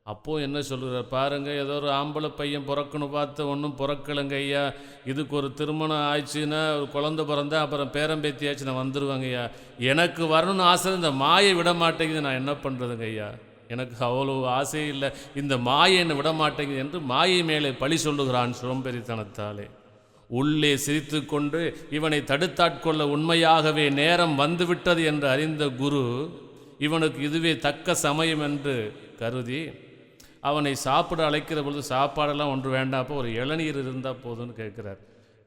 அப்போது என்ன சொல்கிறார் பாருங்கள், ஏதோ ஒரு ஆம்பளை பையன் பிறக்கணும் பார்த்து ஒன்றும் பிறக்கலைங்க ஐயா, இதுக்கு ஒரு திருமணம் ஆயிடுச்சுன்னா ஒரு குழந்தை பிறந்தா அப்புறம் பேரம்பேத்தி ஆச்சு, நான் வந்துடுவாங்க ஐயா. எனக்கு வரணும்னு ஆசை, இந்த மாயை விட மாட்டேங்குது, நான் என்ன பண்ணுறதுங்க ஐயா, எனக்கு அவ்வளோ ஆசையே இல்லை, இந்த மாயை என்னை விட மாட்டேங்குது என்று மாயை மேலே பழி சொல்லுகிறான் சோம்பேறித்தனத்தாலே. உள்ளே சிரித்து கொண்டு இவனை தடுத்தாட்கொள்ள உண்மையாகவே நேரம் வந்துவிட்டது என்று அறிந்த குரு இவனுக்கு இதுவே தக்க சமயம் என்று கருதி அவனை சாப்பிட அழைக்கிற பொழுது, சாப்பாடெல்லாம் ஒன்று வேண்டாப்போ ஒரு இளநீர் இருந்தால் போதும்னு கேட்குறார்.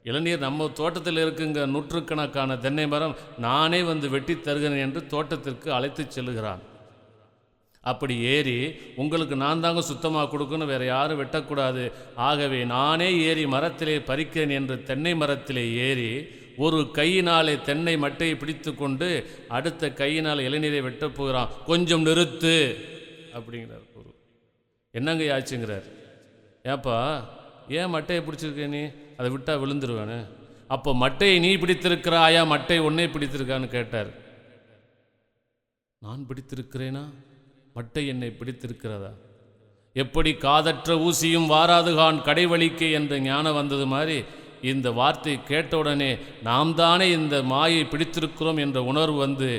இளநீர் நம்ம தோட்டத்தில் இருக்குங்க, நூற்றுக்கணக்கான தென்னை மரம், நானே வெட்டி தருகிறேன் என்று தோட்டத்திற்கு அழைத்து செல்லுகிறான். அப்படி ஏறி, உங்களுக்கு நான் தாங்க சுத்தமாக கொடுக்கணும், வேறு யாரும் வெட்டக்கூடாது, ஆகவே நானே ஏறி மரத்திலே பறிக்கிறேன் என்று தென்னை மரத்திலே ஏறி ஒரு கையினாலே தென்னை மட்டையை பிடித்து கொண்டு அடுத்த கையினால் இளநீரை வெட்டப் போகிறான். கொஞ்சம் நிறுத்து அப்படிங்கிறார் குரு. என்னங்க ஆச்சுங்கிறார். ஏப்பா ஏன் மட்டையை பிடிச்சிருக்க, நீ அதை விட்டால் விழுந்துருவானு? அப்போ மட்டையை நீ பிடித்திருக்கிறாயா, மட்டை உன்னை பிடித்திருக்கான்னு கேட்டார். நான் பிடித்திருக்கிறேனா, மட்டை என்னை பிடித்திருக்கிறதா? எப்படி காதற்ற ஊசியும் வாராதுகான் கடைவழிக்கை என்ற ஞானம் வந்தது மாதிரி இந்த வார்த்தை கேட்டவுடனே நாம் தானே இந்த மாயை பிடித்திருக்கிறோம் என்ற உணர்வு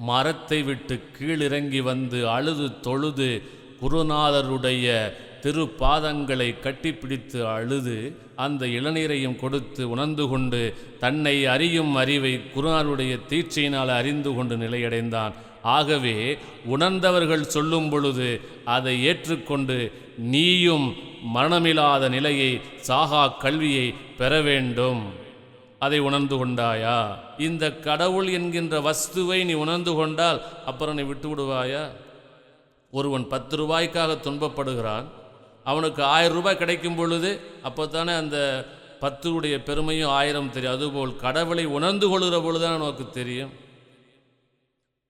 மரத்தை விட்டு கீழிறங்கி அழுது தொழுது குருநாதருடைய திருப்பாதங்களை கட்டிப்பிடித்து அழுது அந்த இளநீரையும் கொடுத்து உணர்ந்து கொண்டு தன்னை அறியும் அறிவை குருநாதருடைய தீட்சையினால் அறிந்து கொண்டு நிலையடைந்தான். ஆகவே உணர்ந்தவர்கள் சொல்லும் பொழுது அதை ஏற்றுக்கொண்டு நீயும் மரணமில்லாத நிலையை, சாகா கல்வியை பெற வேண்டும். அதை உணர்ந்து கொண்டாயா? இந்த கடவுள் என்கின்ற வஸ்துவை நீ உணர்ந்து கொண்டால் அப்புறம் நீ விட்டு விடுவாயா? ஒருவன் 10 ரூபாய்க்காக துன்பப்படுகிறான், அவனுக்கு 1000 ரூபாய் கிடைக்கும் பொழுது அப்போ தானே அந்த 10 பெருமையும் 1000 தெரியும். அதுபோல் கடவுளை உணர்ந்து கொள்கிற பொழுதுதான் நமக்கு தெரியும்.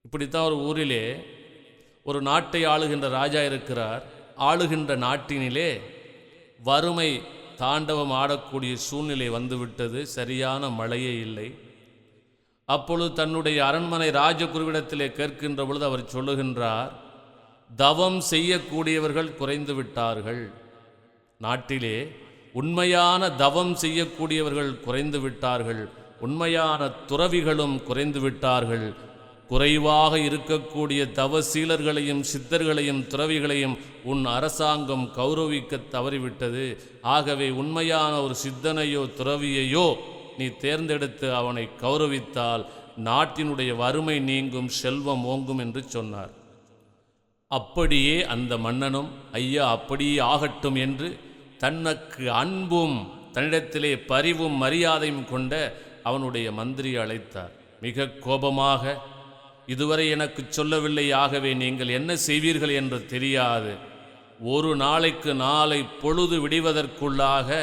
இப்படித்தான் ஒரு ஊரிலே ஒரு நாட்டை ஆளுகின்ற ராஜா இருக்கிறார். ஆளுகின்ற நாட்டினிலே வறுமை தாண்டவம் ஆடக்கூடிய சூழ்நிலை வந்துவிட்டது. சரியான மழையே இல்லை. அப்பொழுது தன்னுடைய அரண்மனை ராஜகுருவிடத்திலே கேட்கின்ற பொழுது அவர் சொல்லுகின்றார், தவம் செய்யக்கூடியவர்கள் குறைந்து விட்டார்கள். நாட்டிலே உண்மையான தவம் செய்யக்கூடியவர்கள் குறைந்து விட்டார்கள், உண்மையான துறவிகளும் குறைந்து விட்டார்கள். குறைவாக இருக்கக்கூடிய தவசீலர்களையும் சித்தர்களையும் துறவிகளையும் உன் அரசாங்கம் கௌரவிக்க தவறிவிட்டது. ஆகவே உண்மையான ஒரு சித்தனையோ துறவியையோ நீ தேர்ந்தெடுத்து அவனை கௌரவித்தால் நாட்டினுடைய வறுமை நீங்கும், செல்வம் ஓங்கும் என்று சொன்னார். அப்படியே அந்த மன்னனும் ஐயா அப்படியே ஆகட்டும் என்று தனக்கு அன்பும் தன்னிடத்திலே பரிவும் மரியாதையும் கொண்ட அவனுடைய மந்திரியை அழைத்தார். மிக கோபமாக, இதுவரை எனக்கு சொல்லவில்லை, ஆகவே நீங்கள் என்ன செய்வீர்கள் என்று தெரியாது. ஒரு நாளைக்கு நாளை பொழுது விடிவதற்குள்ளாக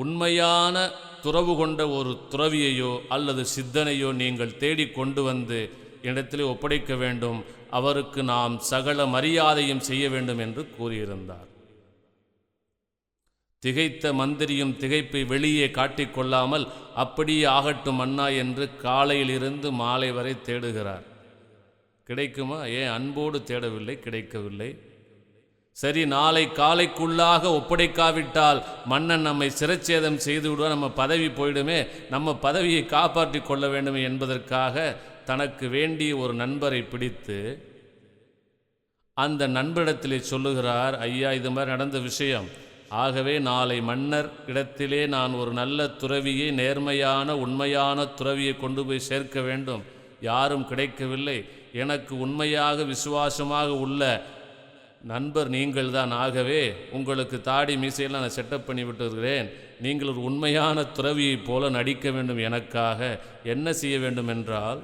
உண்மையான துறவு கொண்ட ஒரு துறவியையோ அல்லது சித்தனையோ நீங்கள் தேடி கொண்டு வந்து இடத்திலே ஒப்படைக்க வேண்டும். அவருக்கு நாம் சகல மரியாதையும் செய்ய வேண்டும் என்று கூறியிருந்தார். திகைத்த மந்திரியும் திகைப்பை வெளியே காட்டிக்கொள்ளாமல் அப்படியே ஆகட்டும் அண்ணா என்று காலையிலிருந்து மாலை வரை தேடுகிறார். கிடைக்குமா? ஏன் அன்போடு தேடவில்லை, கிடைக்கவில்லை. சரி, நாளை காலைக்குள்ளாக ஒப்படைக்காவிட்டால் மன்னன் நம்மை சிரச்சேதம் செய்து விடுவார், நம்ம பதவி போயிடுமே, நம்ம பதவியை காப்பாற்றி கொள்ள வேண்டும் என்பதற்காக தனக்கு வேண்டிய ஒரு நண்பரை பிடித்து அந்த நண்பரிடத்திலே சொல்லுகிறார், ஐயா இது மாதிரி நடந்த விஷயம், ஆகவே நாளை மன்னர் இடத்திலே நான் ஒரு நல்ல துறவியை, நேர்மையான உண்மையான துறவியை கொண்டு போய் சேர்க்க வேண்டும். யாரும் கிடைக்கவில்லை. எனக்கு உண்மையாக விசுவாசமாக உள்ள நண்பர் நீங்கள் தான். ஆகவே உங்களுக்கு தாடி மீசையெல்லாம் நான் செட்டப் பண்ணி விட்டுருக்கிறேன். நீங்கள் ஒரு உண்மையான துறவியைப் போல நடிக்க வேண்டும். எனக்காக என்ன செய்ய வேண்டும் என்றால்,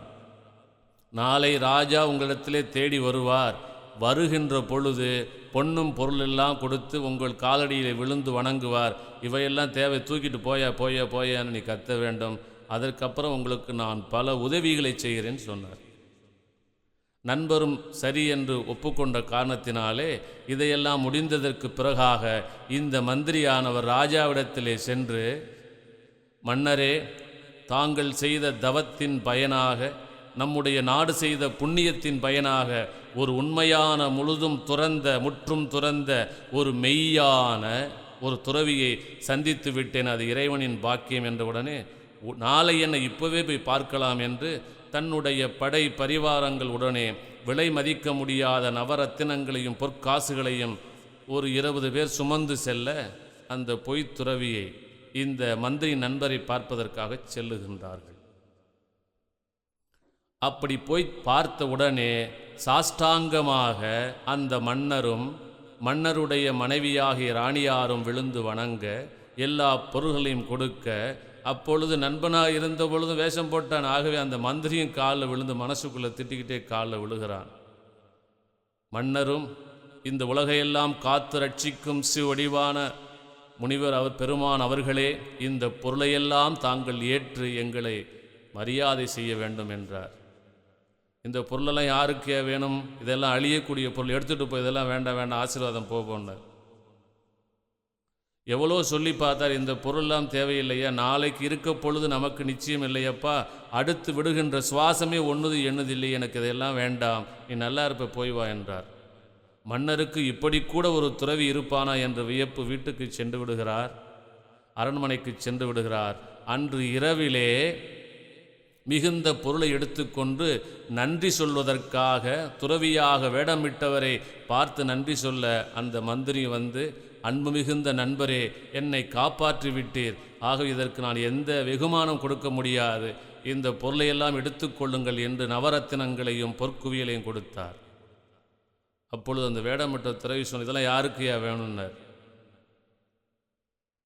நாளை ராஜா உங்களிடத்திலே தேடி வருவார். வருகின்ற பொழுது பொன்னும் பொருளெல்லாம் கொடுத்து உங்கள் காலடியில் விழுந்து வணங்குவார். இவையெல்லாம் தேவை, தூக்கிட்டு போயா போயா போயான்னு நீ கத்த வேண்டும். அதற்கப்புறம் உங்களுக்கு நான் பல உதவிகளை செய்கிறேன்னு சொன்னார். நண்பரும் சரி என்று ஒப்புக்கொண்ட காரணத்தினாலே இதையெல்லாம் முடிந்ததற்கு பிறகாக இந்த மந்திரியானவர் ராஜாவிடத்திலே சென்று, மன்னரே, தாங்கள் செய்த தவத்தின் பயனாக, நம்முடைய நாடு செய்த புண்ணியத்தின் பயனாக ஒரு உண்மையான முழுதும் துறந்த, முற்றும் துறந்த ஒரு மெய்யான ஒரு துறவியை சந்தித்து விட்டேன், அது இறைவனின் பாக்கியம் என்றவுடனே நாளை என்னை இப்போவே போய் பார்க்கலாம் என்று தன்னுடைய படை பரிவாரங்கள் உடனே விலை மதிக்க முடியாத நவரத்தினங்களையும் பொற்காசுகளையும் ஒரு 20 பேர் சுமந்து செல்ல அந்த பொய்த் துறவியை இந்த மந்திரி நண்பரை பார்ப்பதற்காக செல்லுகின்றார்கள். அப்படி போய் பார்த்த உடனே சாஷ்டாங்கமாக அந்த மன்னரும் மன்னருடைய மனைவியாகிய ராணியாரும் விழுந்து வணங்க, எல்லா பொருள்களையும் கொடுக்க, அப்பொழுது நண்பனாக இருந்த பொழுது வேஷம் போட்டான். ஆகவே அந்த மந்திரியும் காலில் விழுந்து மனசுக்குள்ளே திட்டிக்கிட்டே காலில் விழுகிறான். மன்னரும் இந்த உலகையெல்லாம் காத்து ரட்சிக்கும் சிவடிவான முனிவர் அவர் பெருமான் அவர்களே, இந்த பொருளையெல்லாம் தாங்கள் ஏற்று எங்களை மரியாதை செய்ய வேண்டும் என்றார். இந்த பொருளெல்லாம் யாருக்கே வேணும்? இதெல்லாம் அழியக்கூடிய பொருள், எடுத்துகிட்டு போய் இதெல்லாம் வேண்டாம் வேண்டாம், ஆசீர்வாதம் போகணுன்னார். எவ்வளோ சொல்லி பார்த்தார், இந்த பொருளெல்லாம் தேவையில்லையா, நாளைக்கு இருக்க பொழுது நமக்கு நிச்சயம் இல்லையப்பா, அடுத்து விடுகின்ற சுவாசமே ஒன்றுது எண்ணுதில்லை, எனக்கு இதெல்லாம் வேண்டாம், நீ நல்லா இருப்ப போய் வா என்றார். மன்னருக்கு இப்படி கூட ஒரு துறவி இருப்பானா என்ற வியப்பு. வீட்டுக்கு சென்று விடுகிறார், அரண்மனைக்கு சென்று விடுகிறார். அன்று இரவிலே மிகுந்த பொருளை எடுத்துக்கொண்டு நன்றி சொல்வதற்காக துறவியாக வேடமிட்டவரை பார்த்து நன்றி சொல்ல அந்த மந்திரி வந்து, அன்பு மிகுந்த நண்பரே, என்னை காப்பாற்றி விட்டீர், ஆக இதற்கு நான் எந்த வெகுமானம் கொடுக்க முடியாது, இந்த பொருளையெல்லாம் எடுத்துக்கொள்ளுங்கள் என்று நவரத்தினங்களையும் பொற்குவியலையும் கொடுத்தார். அப்பொழுது அந்த வேடமிட்ட துறவி சொன்ன, இதெல்லாம் யாருக்கு வேணும்னார்.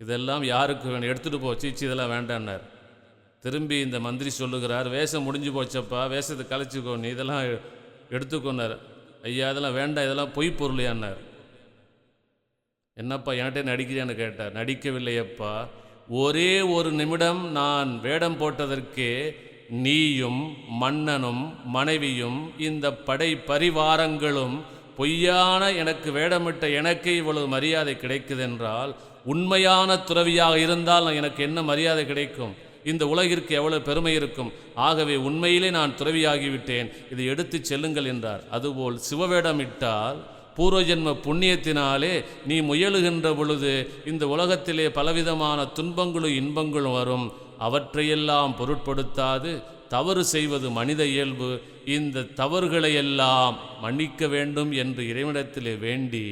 இதெல்லாம் யாருக்கு வேணும், எடுத்துகிட்டு போ, சீச்சி இதெல்லாம் வேண்டான்னார். திரும்பி இந்த மந்திரி சொல்லுகிறார், வேஷம் முடிஞ்சு போச்சப்பா, வேஷத்தை கலைச்சிக்கோ, நீ இதெல்லாம் எடுத்துக்கொண்டார். ஐயா இதெல்லாம் வேண்டாம், இதெல்லாம் பொய் பொருளையான்னார். என்னப்பா என்கிட்ட நடிக்கிறேன்னு கேட்டார். நடிக்கவில்லையப்பா, ஒரே ஒரு நிமிடம் நான் வேடம் போட்டதற்கே நீயும் மன்னனும் மனைவியும் இந்த படை பரிவாரங்களும் பொய்யான எனக்கு வேடமிட்ட எனக்கே இவ்வளவு மரியாதை கிடைக்குதென்றால், உண்மையான துறவியாக இருந்தால் எனக்கு என்ன மரியாதை கிடைக்கும்? இந்த உலகிற்கு எவ்வளவு பெருமை இருக்கும். ஆகவே உண்மையிலே நான் துறவியாகிவிட்டேன், இதை எடுத்துச் செல்லுங்கள் என்றார். அதுபோல் சிவவேடமிட்டால் பூர்வஜன்ம புண்ணியத்தினாலே நீ முயலுகின்ற பொழுது இந்த உலகத்திலே பலவிதமான துன்பங்களும் இன்பங்களும் வரும். அவற்றையெல்லாம் பொருட்படுத்தாது தவறு செய்வது மனித இயல்பு. இந்த தவறுகளையெல்லாம் மன்னிக்க வேண்டும் என்று இறைவனிடத்திலே வேண்டி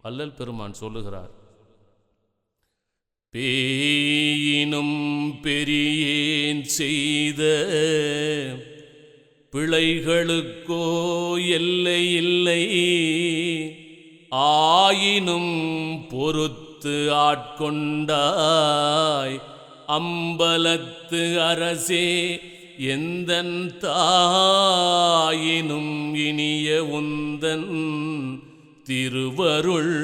வள்ளல் பெருமான் சொல்லுகிறார். பேயினும் பெரியேன் செய்த பிழைகளுக்கோ எல்லை இல்லை, ஆயினும் பொறுத்து ஆட்கொண்டாய் அம்பலத்து அரசே எந்தன் தாயினும் இனிய உந்தன் திருவருள்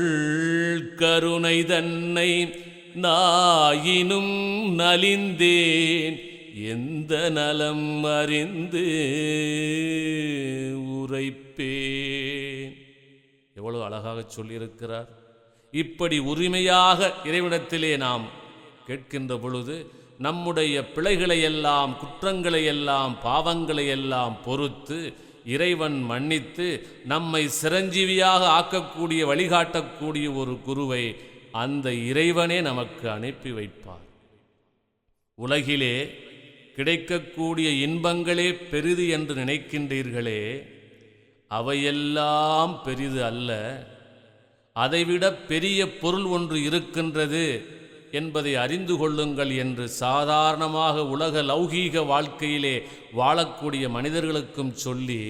கருணை தன்னை நாயினும் நலிந்தேன் எந்த நலம் அறிந்து உரைப்பேன். எவ்வளவு அழகாக சொல்லியிருக்கிறார். இப்படி உரிமையாக இறைவனிடத்திலே நாம் கேட்கின்ற பொழுது நம்முடைய பிழைகளையெல்லாம், குற்றங்களையெல்லாம், பாவங்களையெல்லாம் பொறுத்து இறைவன் மன்னித்து நம்மை சிரஞ்சீவியாக ஆக்கக்கூடிய, வழிகாட்டக்கூடிய ஒரு குருவை அந்த இறைவனே நமக்கு அனுப்பி வைப்பார். உலகிலே கிடைக்கக்கூடிய இன்பங்களே பெரிது என்று நினைக்கின்றீர்களே, அவையெல்லாம் பெரிது அல்ல. அதைவிட பெரிய பொருள் ஒன்று இருக்கின்றது என்பதை அறிந்து கொள்ளுங்கள் என்று சாதாரணமாக உலக லௌகீக வாழ்க்கையிலே வாழக்கூடிய மனிதர்களுக்கும் சொல்லி,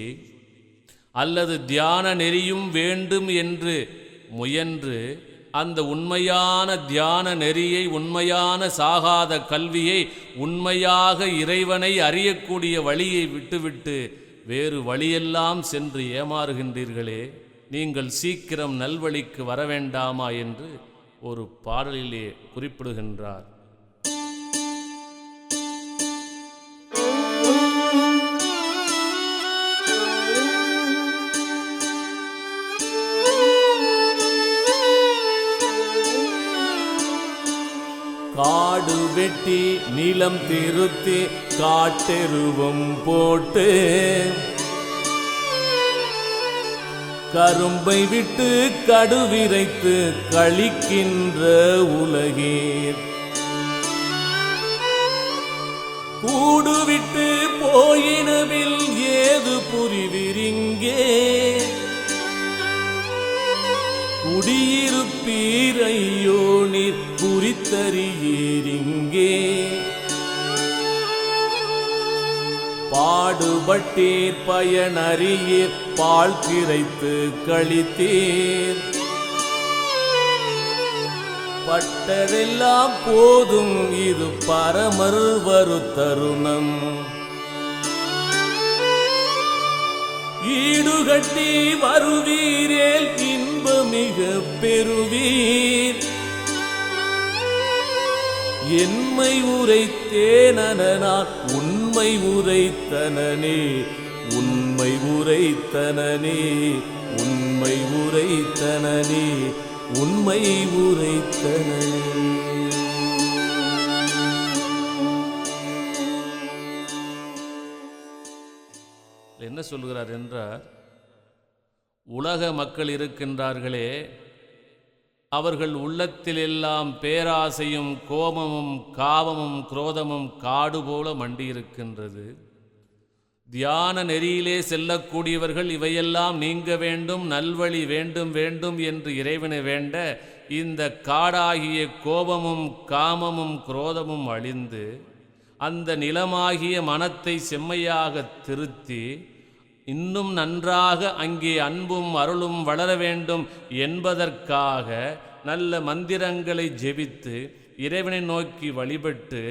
அல்லது தியான நெறியும் வேண்டும் என்று முயன்று அந்த உண்மையான தியான நெறியை, உண்மையான சாகாத கல்வியை, உண்மையாக இறைவனை அறியக்கூடிய வழியை விட்டுவிட்டு வேறு வழியெல்லாம் சென்று ஏமாறுகின்றீர்களே, நீங்கள் சீக்கிரம் நல்வழிக்கு வர வேண்டாமா என்று ஒரு பாடலிலே குறிப்பிடுகின்றார். காடு வெட்டி நிலம் திருத்தி காட்டெருவம் போட்டு கரும்பை விட்டு கடுவிரைத்து கழிக்கின்ற உலகீர், கூடு விட்டு போயினவில் ஏது புரிவிரிங்கே, குடியிருப்பீரையோ நீர் குறித்தறியீரிங்கே, பாடுபட்டீர் பயனறியீர் பால் கிரைத்து கழித்தீர், பட்டதெல்லாம் போதும் இது பரமர் வரு தருணம், ஈடுகட்டி வருவீரேல் இன்பமிக பெறுவீர், என்மை உரைத்தேனனான் உண்மை உரைத்தனனே, உண்மை உரைத்தனனே, உண்மை உரைத்தனனே, உண்மை உரைத்தனனே. என்ன சொல்கிறார் என்றால், உலக மக்கள் இருக்கின்றார்களே, அவர்கள் உள்ளத்திலெல்லாம் பேராசையும் கோபமும் காமமும் குரோதமும் காடு போல மண்டியிருக்கின்றது. தியான நெறியிலே செல்லக்கூடியவர்கள் இவையெல்லாம் நீங்க வேண்டும், நல்வழி வேண்டும் வேண்டும் என்று இறைவனை வேண்ட இந்த காடாகிய கோபமும் காமமும் குரோதமும் அழிந்து அந்த நிலமாகிய மனத்தை செம்மையாக திருத்தி இன்னும் நன்றாக அங்கே அன்பும் அருளும் வளர வேண்டும் என்பதற்காக நல்ல மந்திரங்களை ஜெபித்து இறைவனை நோக்கி வழிபட்டு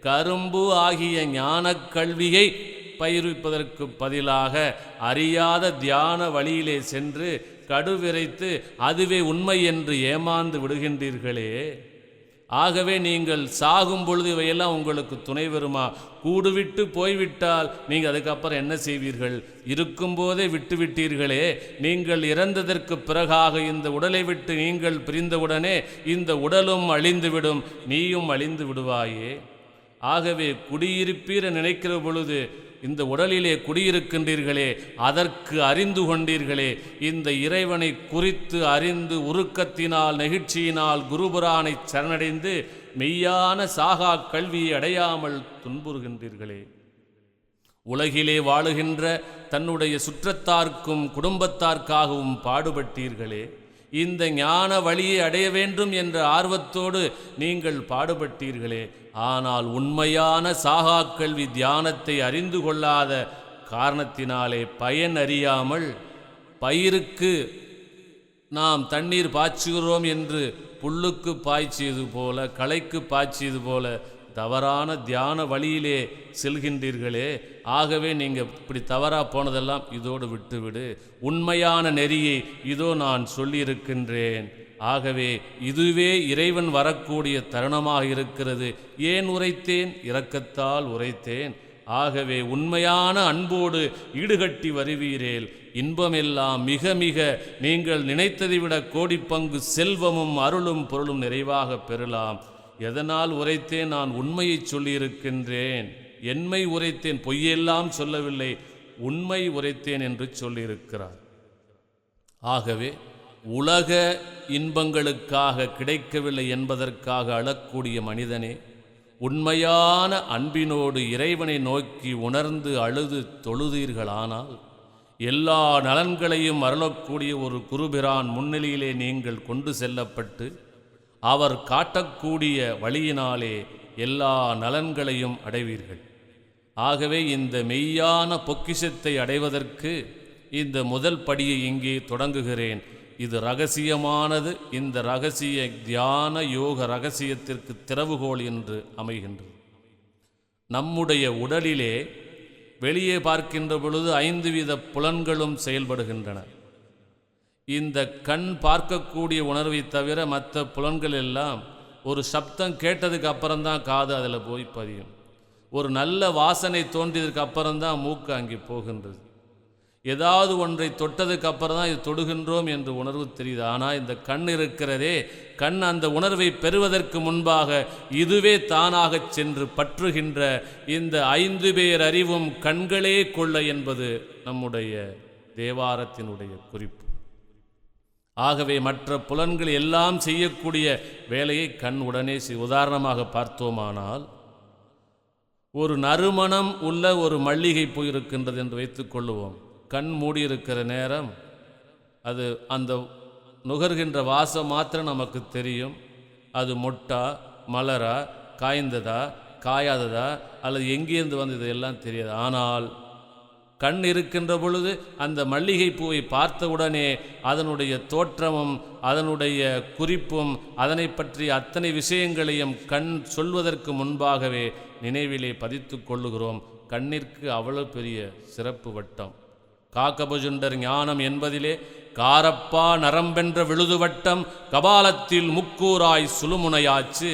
கரும்பு ஆகிய ஞானக் கல்வியை பயிர்விப்பதற்கு பதிலாக அறியாத தியான வழியிலே சென்று கடுவிரைத்து அதுவே உண்மை என்று ஏமாந்து விடுகின்றீர்களே. ஆகவே நீங்கள் சாகும் பொழுது இவையெல்லாம் உங்களுக்கு துணை வருமா? கூடுவிட்டு போய்விட்டால் நீங்கள் அதுக்கப்புறம் என்ன செய்வீர்கள்? இருக்கும்போதே விட்டுவிட்டீர்களே. நீங்கள் இறந்ததற்கு பிறகாக இந்த உடலை விட்டு நீங்கள் பிரிந்தவுடனே இந்த உடலும் அழிந்துவிடும், நீயும் அழிந்து விடுவாயே. ஆகவே குடியிருப்பீர நினைக்கிற பொழுது இந்த உடலிலே குடியிருக்கின்றீர்களே, அதற்கு அறிந்து கொண்டீர்களே, இந்த இறைவனை குறித்து அறிந்து உருக்கத்தினால் நெகிழ்ச்சியினால் குருபுரானை சரணடைந்து மெய்யான சாகா கல்வியை அடையாமல் துன்புறுகின்றீர்களே, உலகிலே வாழுகின்ற தன்னுடைய சுற்றத்தார்க்கும் குடும்பத்தார்க்காகவும் பாடுபட்டீர்களே, இந்த ஞான வழியை அடைய வேண்டும் என்ற ஆர்வத்தோடு நீங்கள் பாடுபட்டீர்களே, ஆனால் உண்மையான சாகா கல்வி தியானத்தை அறிந்து கொள்ளாத காரணத்தினாலே பயன் அறியாமல் பயிருக்கு நாம் தண்ணீர் பாய்ச்சுகிறோம் என்று புல்லுக்கு பாய்ச்சியது போல, களைக்கு பாய்ச்சியது போல தவறான தியான வழியிலே செல்கின்றீர்களே. ஆகவே நீங்கள் இப்படி தவறாக போனதெல்லாம் இதோடு விட்டுவிடு, உண்மையான நெறியை இதோ நான் சொல்லியிருக்கின்றேன். ஆகவே இதுவே இறைவன் வரக்கூடிய தருணமாக இருக்கிறது. ஏன் உரைத்தேன்? இரக்கத்தால் உரைத்தேன். ஆகவே உண்மையான அன்போடு ஈடுகட்டி வருவீரேல் இன்பமெல்லாம் மிக மிக நீங்கள் நினைத்ததை விட கோடிப்பங்கு செல்வமும் அருளும் பொருளும் நிறைவாக பெறலாம். எதனால் உரைத்தேன்? நான் உண்மையை சொல்லியிருக்கின்றேன். என்மை உரைத்தேன், பொய்யெல்லாம் சொல்லவில்லை, உண்மை உரைத்தேன் என்று சொல்லியிருக்கிறார். ஆகவே உலக இன்பங்களுக்காக கிடைக்கவில்லை என்பதற்காக அழக்கூடிய மனிதனே, உண்மையான அன்பினோடு இறைவனை நோக்கி உணர்ந்து அழுது தொழுதீர்களானால் எல்லா நலன்களையும் அருளக்கூடிய ஒரு குருபிரான் முன்னிலையிலே நீங்கள் கொண்டு செல்லப்பட்டு அவர் காட்டக்கூடிய வழியினாலே எல்லா நலன்களையும் அடைவீர்கள். ஆகவே இந்த மெய்யான பொக்கிஷத்தை அடைவதற்கு இந்த முதல் படியை இங்கே தொடங்குகிறேன். இது ரகசியமானது. இந்த ரகசிய தியான யோக ரகசியத்திற்கு திறவுகோல் என்று அமைகின்றது. நம்முடைய உடலிலே வெளியே பார்க்கின்ற பொழுது 5 வித புலன்களும் செயல்படுகின்றன. இந்த கண் பார்க்கக்கூடிய உணர்வை தவிர மற்ற புலன்கள் எல்லாம் ஒரு சப்தம் கேட்டதுக்கு அப்புறம்தான் காது அதில் போய் பதியும். ஒரு நல்ல வாசனை தோன்றியதுக்கு அப்புறம்தான் மூக்கு அங்கே போகின்றது. ஏதாவது ஒன்றை தொட்டதுக்கு அப்புறம் தான் இது தொடுகின்றோம் என்று உணர்வு தெரியுது. ஆனால் இந்த கண் இருக்கிறதே, கண் அந்த உணர்வை பெறுவதற்கு முன்பாக இதுவே தானாக சென்று பற்றுகின்ற இந்த 5 பேர் அறிவும் கண்களே கொள்ள என்பது நம்முடைய தேவாரத்தினுடைய குறிப்பு. ஆகவே மற்ற புலன்கள் எல்லாம் செய்யக்கூடிய வேலையை கண் உடனே உதாரணமாக பார்த்தோமானால், ஒரு நறுமணம் உள்ள ஒரு மல்லிகை பூ இருக்கின்றது என்று வைத்துக்கொள்ளுவோம். கண் மூடியிருக்கிற நேரம் அது அந்த நுகர்கின்ற வாசம் மாத்திரம் நமக்கு தெரியும். அது மொட்டா, மலரா, காய்ந்ததா, காயாததா, அல்லது எங்கேருந்து வந்தது எல்லாம் தெரியாது. ஆனால் கண் இருக்கின்ற பொழுது அந்த மல்லிகை பூவை பார்த்தவுடனே அதனுடைய தோற்றமும் அதனுடைய குறிப்பும் அதனை பற்றிய அத்தனை விஷயங்களையும் கண் சொல்வதற்கு முன்பாகவே நினைவிலே பதித்து கொள்ளுகிறோம். கண்ணிற்கு அவ்வளவு பெரிய சிறப்பு வட்டம். காக்கபுஜுண்டர் ஞானம் என்பதிலே காரப்பா நரம்பென்ற விழுதுவட்டம் கபாலத்தில் முக்கூராய் சுழுமுனையாச்சு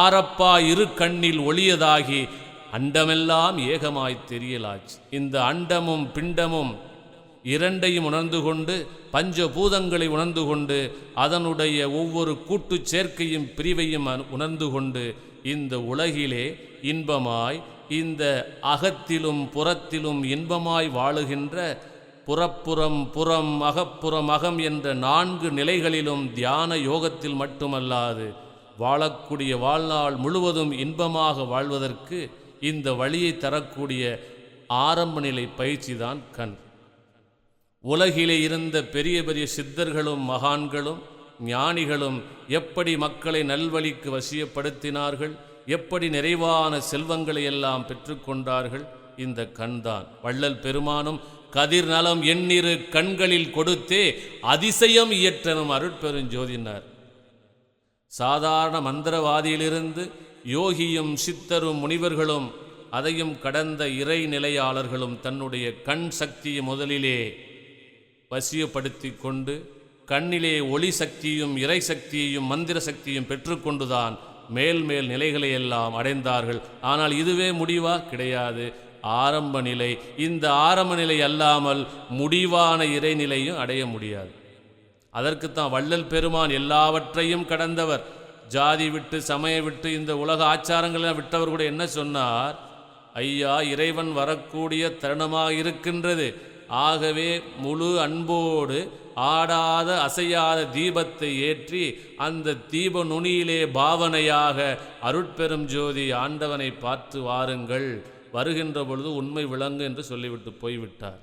ஆரப்பா இரு கண்ணில் ஒளியதாகி அண்டமெல்லாம் ஏகமாய் தெரியலாச்சு. இந்த அண்டமும் பிண்டமும் இரண்டையும் உணர்ந்து கொண்டு, பஞ்சபூதங்களை உணர்ந்து கொண்டு, அதனுடைய ஒவ்வொரு கூட்டு சேர்க்கையும் பிரிவையும் உணர்ந்து கொண்டு, இந்த உலகிலே இன்பமாய் இந்த அகத்திலும் புறத்திலும் இன்பமாய் வாழுகின்ற புறப்புறம் புறம் அகப்புறம் அகம் என்ற 4 நிலைகளிலும் தியான யோகத்தில் மட்டுமல்லாது வாழக்கூடிய வாழ்நாள் முழுவதும் இன்பமாக வாழ்வதற்கு இந்த வழியை தரக்கூடிய ஆரம்ப நிலை பயிற்சி தான் கண். உலகிலே இருந்த பெரிய பெரிய சித்தர்களும் மகான்களும் ஞானிகளும் எப்படி மக்களை நல்வழிக்கு வசியப்படுத்தினார்கள், எப்படி நிறைவான செல்வங்களை எல்லாம் பெற்றுக்கொண்டார்கள், இந்த கண்தான். வள்ளல் பெருமானும் கதிர் நலம் எண்ணிரு கண்களில் கொடுத்தே அதிசயம் இயற்றனும் அருட்பெருஞ்சோதினார். சாதாரண மந்திரவாதியிலிருந்து யோகியும் சித்தரும் முனிவர்களும் அதையும் கடந்த இறை நிலையாளர்களும் தன்னுடைய கண் சக்தியை முதலிலே வசியப்படுத்தி கொண்டு கண்ணிலே ஒளி சக்தியும் இறை சக்தியையும் மந்திர சக்தியும் பெற்றுக்கொண்டுதான் மேல் மேல் நிலைகளை எல்லாம் அடைந்தார்கள். ஆனால் இதுவே முடிவா? கிடையாது. ஆரம்ப நிலை. இந்த ஆரம்ப நிலை அல்லாமல் முடிவான இறைநிலையும் அடைய முடியாது. அதற்குத்தான் வள்ளல் பெருமான் எல்லாவற்றையும் கடந்தவர். ஜாதி விட்டு சமய விட்டு இந்த உலக ஆச்சாரங்களை விட்டவர் கூட என்ன சொன்னார்? ஐயா, இறைவன் வரக்கூடிய தருணமாக இருக்கின்றது. ஆகவே முழு அன்போடு ஆடாத அசையாத தீபத்தை ஏற்றி அந்த தீப நுனியிலே பாவனையாக அருட்பெரும் ஜோதி ஆண்டவனை பார்த்து வாருங்கள், வருகின்ற பொழுது உண்மை விளங்கு என்று சொல்லிவிட்டு போய்விட்டார்.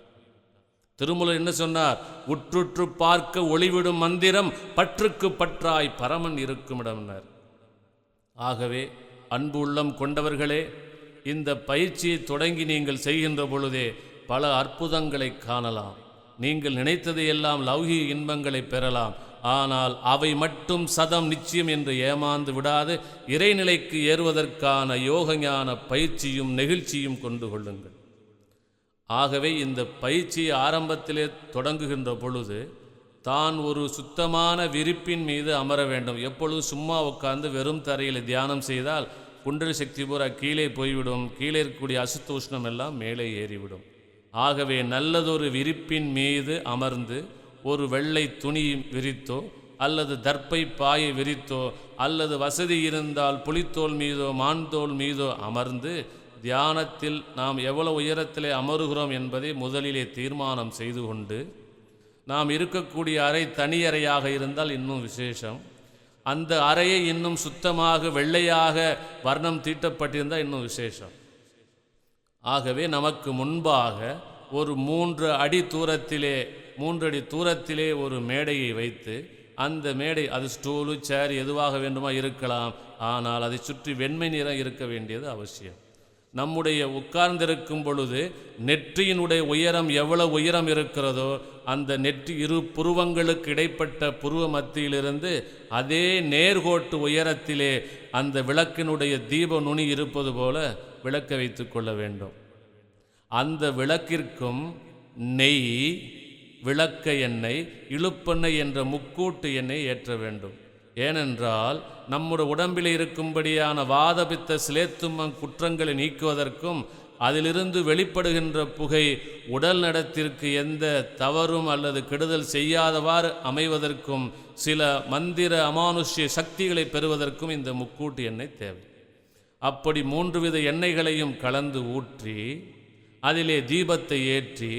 திருமூலர் என்ன சொன்னார்? உற்றுற்று பார்க்க ஒளிவிடும் மந்திரம் பற்றுக்கு பற்றாய் பரமன் இருக்கும் இடம்னார். ஆகவே அன்பு உள்ளம் கொண்டவர்களே, இந்த பயிற்சியை தொடங்கி நீங்கள் செய்கின்ற பொழுதே பல அற்புதங்களை காணலாம். நீங்கள் நினைத்ததையெல்லாம் லௌகீக இன்பங்களை பெறலாம். ஆனால் அவை மட்டும் சதம் நிச்சயம் என்று ஏமாந்து விடாது இறைநிலைக்கு ஏறுவதற்கான யோகஞான பயிற்சியும் நெகிழ்ச்சியும் கொண்டு கொள்ளுங்கள். ஆகவே இந்த பயிற்சியை ஆரம்பத்திலே தொடங்குகின்ற பொழுது தான் ஒரு சுத்தமான விரிப்பின் மீது அமர வேண்டும். எப்பொழுதும் சும்மா உட்கார்ந்து வெறும் தரையில் தியானம் செய்தால் குண்டலி சக்தி பூரா கீழே போய்விடும். கீழே இருக்கக்கூடிய அசுத்த உஷ்ணம் எல்லாம் மேலே ஏறிவிடும். ஆகவே நல்லதொரு விரிப்பின் மீது அமர்ந்து ஒரு வெள்ளை துணி விரித்தோ அல்லது தர்ப்பை பாயை விரித்தோ அல்லது வசதி இருந்தால் புலித்தோல் மீதோ மான்தோல் மீதோ அமர்ந்து தியானத்தில் நாம் எவ்வளவு உயரத்திலே அமருகிறோம் என்பதை முதலிலே தீர்மானம் செய்து கொண்டு, நாம் இருக்கக்கூடிய அறை தனி அறையாக இருந்தால் இன்னும் விசேஷம். அந்த அறையை இன்னும் சுத்தமாக வெள்ளையாக வர்ணம் தீட்டப்பட்டிருந்தால் இன்னும் விசேஷம். ஆகவே நமக்கு முன்பாக ஒரு 3 அடி தூரத்திலே ஒரு மேடையை வைத்து, அந்த மேடை அது ஸ்டூலு சேர் எதுவாக வேண்டுமா இருக்கலாம். ஆனால் அதை சுற்றி வெண்மை நிறம் இருக்க வேண்டியது அவசியம். நம்முடைய உட்கார்ந்திருக்கும் பொழுது நெற்றியினுடைய உயரம் எவ்வளவு உயரம் இருக்கிறதோ அந்த நெற்றி இரு புருவங்களுக்கு இடைப்பட்ட புருவ மத்தியிலிருந்து அதே நேர்கோட்டு உயரத்திலே அந்த விளக்கினுடைய தீப நுனி இருப்பது போல விளக்க வைத்து கொள்ள வேண்டும். அந்த விளக்கிற்கும் நெய், விளக்க எண்ணெய், இழுப்பெண்ணெய் என்ற முக்கூட்டு எண்ணெய் ஏற்ற வேண்டும். ஏனென்றால் நம்முடைய உடம்பில் இருக்கும்படியான வாதபித்த சிலேத்தும்மம் குற்றங்களை நீக்குவதற்கும் அதிலிருந்து வெளிப்படுகின்ற புகை உடல் நடத்திற்கு எந்த தவறும் அல்லது கெடுதல் செய்யாதவாறு அமைவதற்கும் சில மந்திர அமானுஷ்ய சக்திகளை பெறுவதற்கும் இந்த முக்கூட்டு எண்ணெய் தேவை. அப்படி 3 வித எண்ணெய்களையும் கலந்து ஊற்றி அதிலே தீபத்தை ஏற்றி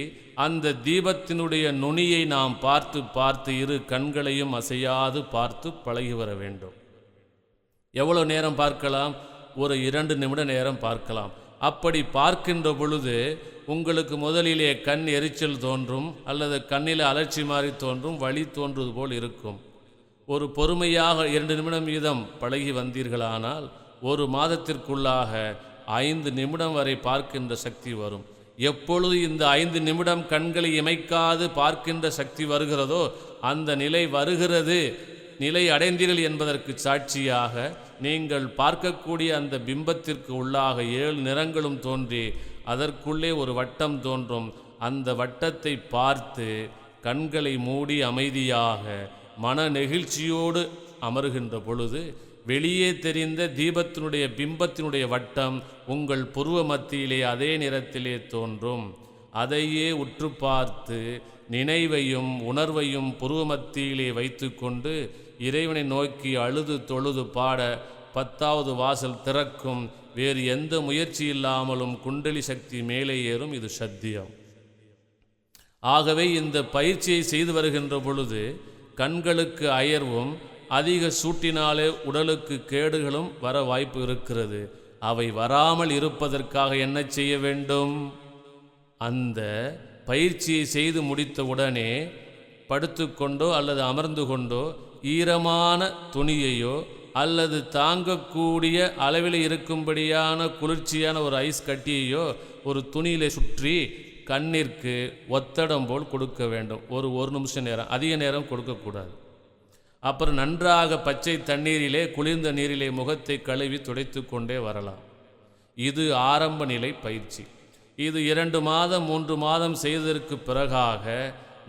அந்த தீபத்தினுடைய நுனியை நாம் பார்த்து இரு கண்களையும் அசையாது பார்த்து பழகி வர வேண்டும். எவ்வளோ நேரம் பார்க்கலாம்? ஒரு 2 நிமிட நேரம் பார்க்கலாம். அப்படி பார்க்கின்ற பொழுது உங்களுக்கு முதலிலே கண் எரிச்சல் தோன்றும், அல்லது கண்ணில் அலர்ச்சி மாறி தோன்றும், வலி தோன்றுவது போல் இருக்கும். ஒரு பொறுமையாக 2 நிமிடம் வீதம் பழகி வந்தீர்களானால் 1 மாதத்திற்குள்ளாக 5 நிமிடம் வரை பார்க்கின்ற சக்தி வரும். எப்பொழுது இந்த 5 நிமிடம் கண்களை இமைக்காது பார்க்கின்ற சக்தி வருகிறதோ அந்த நிலை அடைந்தீர்கள் என்பதற்கு சாட்சியாக நீங்கள் பார்க்கக்கூடிய அந்த பிம்பத்திற்கு உள்ளாக 7 நிறங்களும் தோன்றி அதற்குள்ளே ஒரு வட்டம் தோன்றும். அந்த வட்டத்தை பார்த்து கண்களை மூடி அமைதியாக மன நெகிழ்ச்சியோடு அமருகின்ற பொழுது வெளியே தெரிந்த தீபத்தினுடைய பிம்பத்தினுடைய வட்டம் உங்கள் புருவ மத்தியிலே அதே நிறத்திலே தோன்றும். அதையே உற்று பார்த்து நினைவையும் உணர்வையும் புருவ மத்தியிலே வைத்து கொண்டு இறைவனை நோக்கி அழுது தொழுது பாட 10வது வாசல் திறக்கும். வேறு எந்த முயற்சி இல்லாமலும் குண்டலி சக்தி மேலே ஏறும். இது சத்தியம். ஆகவே இந்த பயிற்சியை செய்து வருகின்ற பொழுது கண்களுக்கு அயர்வும் அதிக சூட்டினாலே உடலுக்கு கேடுகளும் வர வாய்ப்பு இருக்கிறது. அவை வராமல் இருப்பதற்காக என்ன செய்ய வேண்டும்? அந்த பயிற்சியை செய்து முடித்த உடனே படுத்து கொண்டோ அல்லது அமர்ந்து கொண்டோ ஈரமான துணியையோ அல்லது தாங்கக்கூடிய அளவில் இருக்கும்படியான குளிர்ச்சியான ஒரு ஐஸ் கட்டியையோ ஒரு துணியிலே சுற்றி கண்ணிற்கு ஒத்தடம் போல் கொடுக்க வேண்டும். ஒரு நிமிஷம் நேரம், அதிக நேரம் கொடுக்கக்கூடாது. அப்புறம் நன்றாக பச்சை தண்ணீரிலே குளிர்ந்த நீரிலே முகத்தை கழுவி துடைத்து கொண்டே வரலாம். இது ஆரம்ப நிலை பயிற்சி. இது 2 மாதம் 3 மாதம் செய்ததற்கு பிறகாக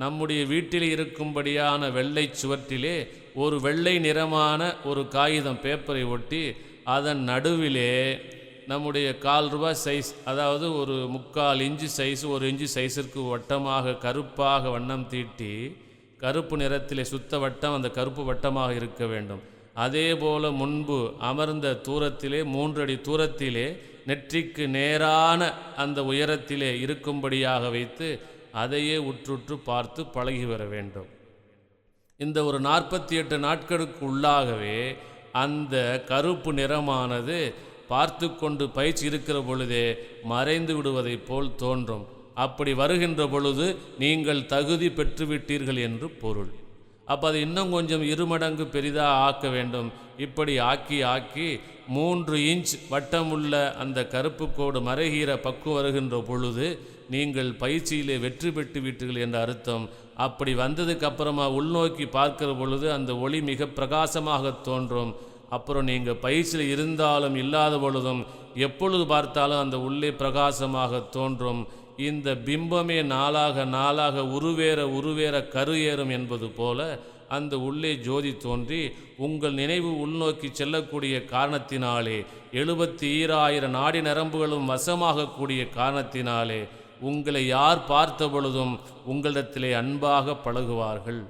நம்முடைய வீட்டில் இருக்கும்படியான வெள்ளை சுவற்றிலே ஒரு வெள்ளை நிறமான ஒரு காகிதம் பேப்பரை ஒட்டி அதன் நடுவிலே நம்முடைய 1/4 ரூபாய் சைஸ், அதாவது ஒரு 3/4 இன்ச்சு சைஸ், 1 இன்ச்சு சைஸிற்கு வட்டமாக கருப்பாக வண்ணம் தீட்டி கருப்பு நிறத்திலே சுத்த வட்டம் அந்த கருப்பு வட்டமாக இருக்க வேண்டும். அதேபோல முன்பு அமர்ந்த தூரத்திலே 3 அடி தூரத்திலே நெற்றிக்கு நேரான அந்த உயரத்திலே இருக்கும்படியாக வைத்து அதையே உற்றுற்று பார்த்து பழகி வர வேண்டும். இந்த ஒரு 48 நாட்களுக்கு உள்ளாகவே அந்த கருப்பு நிறமானது பார்த்து கொண்டு பயிற்சி இருக்கிற பொழுதே மறைந்து விடுவதைப் போல் தோன்றும். அப்படி வருகின்ற பொழுது நீங்கள் தகுதி பெற்றுவிட்டீர்கள் என்று பொருள். அப்போ அது இன்னும் கொஞ்சம் 2 மடங்கு பெரிதாக ஆக்க வேண்டும். இப்படி ஆக்கி 3 இன்ச் வட்டமுள்ள அந்த கருப்பு கோடு மறைகிற பக்குவம் வருகின்ற பொழுது நீங்கள் பயிற்சியிலே வெற்றி பெற்று விட்டீர்கள் என்ற அர்த்தம். அப்படி வந்ததுக்கு அப்புறமா உள்நோக்கி பார்க்கிற பொழுது அந்த ஒளி மிக பிரகாசமாக தோன்றும். அப்புறம் நீங்கள் பயிற்சியில் இருந்தாலும் இல்லாத பொழுதும் எப்பொழுது பார்த்தாலும் அந்த உள்ளே பிரகாசமாக தோன்றும். இந்த பிம்பமே நாளாக உருவேற கரு ஏறும் என்பது போல அந்த உள்ளே ஜோதி தோன்றி உங்கள் நினைவு உள்நோக்கி செல்லக்கூடிய காரணத்தினாலே 72,000 நாடி நரம்புகளும் வசமாகக்கூடிய காரணத்தினாலே உங்களை யார் பார்த்த பொழுதும் உங்களிடத்திலே அன்பாக பழகுவார்கள்.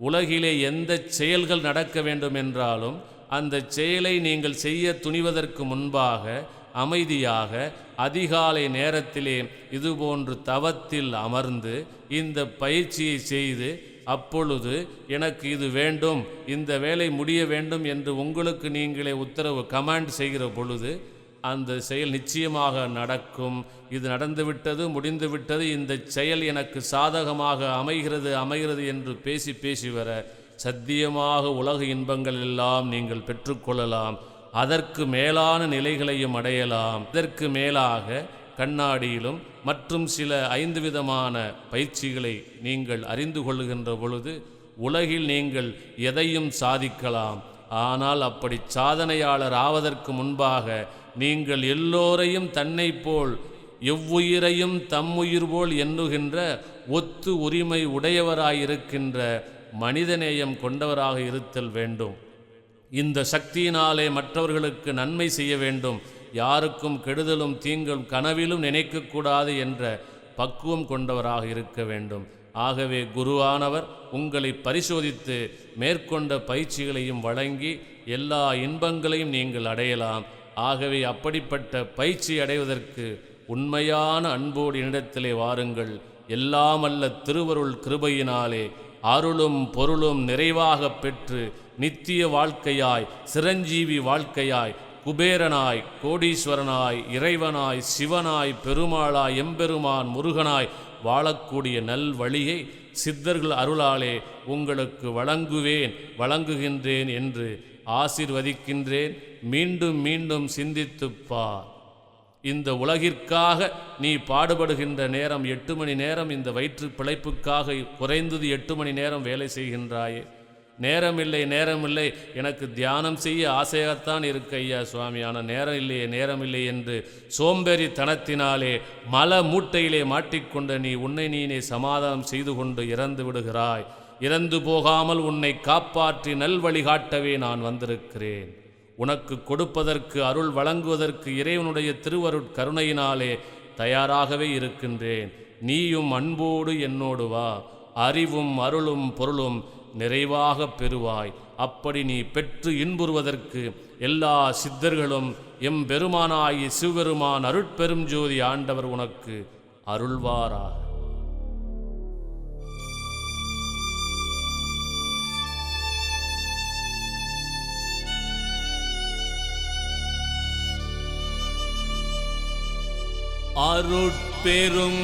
உலகிலே எந்த செயல்கள் நடக்க வேண்டும் என்றாலும் அந்த செயலை நீங்கள் செய்ய துணிவதற்கு முன்பாக அமைதியாக அதிகாலை நேரத்திலே இதுபோன்று தவத்தில் அமர்ந்து இந்த பயிற்சியை செய்து அப்பொழுது எனக்கு இது வேண்டும், இந்த வேலை முடிய வேண்டும் என்று உங்களுக்கு நீங்களே உத்தரவு கமாண்ட் செய்கிற பொழுது அந்த செயல் நிச்சயமாக நடக்கும். இது நடந்துவிட்டது, முடிந்துவிட்டது, இந்த செயல் எனக்கு சாதகமாக அமைகிறது என்று பேசி வர சத்தியமாக உலக இன்பங்கள் எல்லாம் நீங்கள் பெற்றுக்கொள்ளலாம். அதற்கு மேலான நிலைகளையும் அடையலாம். இதற்கு மேலாக கண்ணாடியிலும் மற்றும் சில 5 விதமான பயிற்சிகளை நீங்கள் அறிந்து கொள்ளுகின்ற பொழுது உலகில் நீங்கள் எதையும் சாதிக்கலாம். ஆனால் அப்படி சாதனையாளர் ஆவதற்கு முன்பாக நீங்கள் எல்லோரையும் தன்னை போல் எவ்வுயிரையும் தம்முயிர் போல் எண்ணுகின்ற ஒத்து உரிமை உடையவராயிருக்கின்ற மனிதநேயம் கொண்டவராக இருத்தல் வேண்டும். இந்த சக்தியினாலே மற்றவர்களுக்கு நன்மை செய்ய வேண்டும், யாருக்கும் கெடுதலும் தீங்கும் கனவிலும் நினைக்கக்கூடாது என்ற பக்குவம் கொண்டவராக இருக்க வேண்டும். ஆகவே குருவானவர் உங்களை பரிசோதித்து மேற்கொண்ட பயிற்சிகளையும் வழங்கி எல்லா இன்பங்களையும் நீங்கள் அடையலாம். ஆகவே அப்படிப்பட்ட பயிற்சி அடைவதற்கு உண்மையான அன்போடு என்னிடத்திலே வாருங்கள். எல்லாமல்ல திருவருள் கிருபையினாலே அருளும் பொருளும் நிறைவாக பெற்று நித்திய வாழ்க்கையாய் சிரஞ்சீவி வாழ்க்கையாய் குபேரனாய் கோடீஸ்வரனாய் இறைவனாய் சிவனாய் பெருமாளாய் எம்பெருமான் முருகனாய் வாழக்கூடிய நல் வழியை சித்தர்கள் அருளாலே உங்களுக்கு வழங்குகின்றேன் என்று ஆசீர்வதிக்கின்றேன். மீண்டும் மீண்டும் சிந்தித்துப்பார். இந்த உலகிற்காக நீ பாடுபடுகின்ற நேரம் 8 மணி நேரம், இந்த வயிற்று பிழைப்புக்காக குறைந்தது 8 மணி நேரம் வேலை செய்கின்றாயே. நேரமில்லை எனக்கு தியானம் செய்ய ஆசையாகத்தான் இருக்கு ஐயா சுவாமி, ஆனால் நேரம் இல்லை என்று சோம்பேறித்தனத்தினாலே மல மூட்டையிலே மாட்டிக்கொண்ட நீ உன்னை நீனே சமாதானம் செய்து கொண்டு இறந்து விடுகிறாய். இறந்து போகாமல் உன்னை காப்பாற்றி நல்வழிகாட்டவே நான் வந்திருக்கிறேன். உனக்கு கொடுப்பதற்கு அருள் வழங்குவதற்கு இறைவனுடைய திருவருட் கருணையினாலே தயாராகவே இருக்கின்றேன். நீயும் அன்போடு என்னோடு வா, அறிவும் அருளும் பொருளும் நிறைவாக பெறுவாய். அப்படி நீ பெற்று இன்புறுவதற்கு எல்லா சித்தர்களும் எம்பெருமானாகி சிவபெருமான் அருட்பெரும் ஜோதி ஆண்டவர் உனக்கு அருள்வாராக. அருட்பெரும்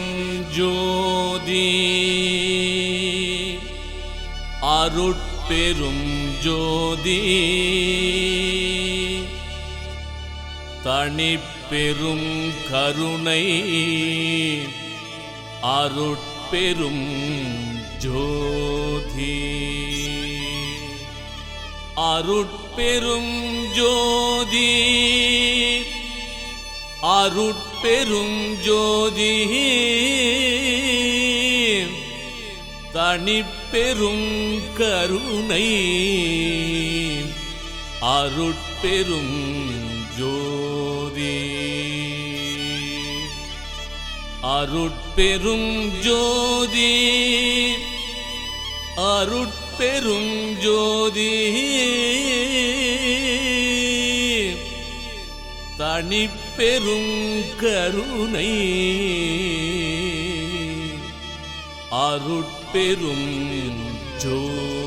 ஜோதி அருட்பெரும் ஜோதி தனிப்பெரும் கருணை அருட்பெரும் ஜோதி அருட்பெரும் ஜோதி அருட்பெரும் ஜோதி தனிப்பெரும் கருணை அருட்பெரும் ஜோதி அருட்பெரும் ஜோதி அருட்பெரும் ஜோதி தனிப்பெரும் கருணை அருட்பெரும் ஜோதி.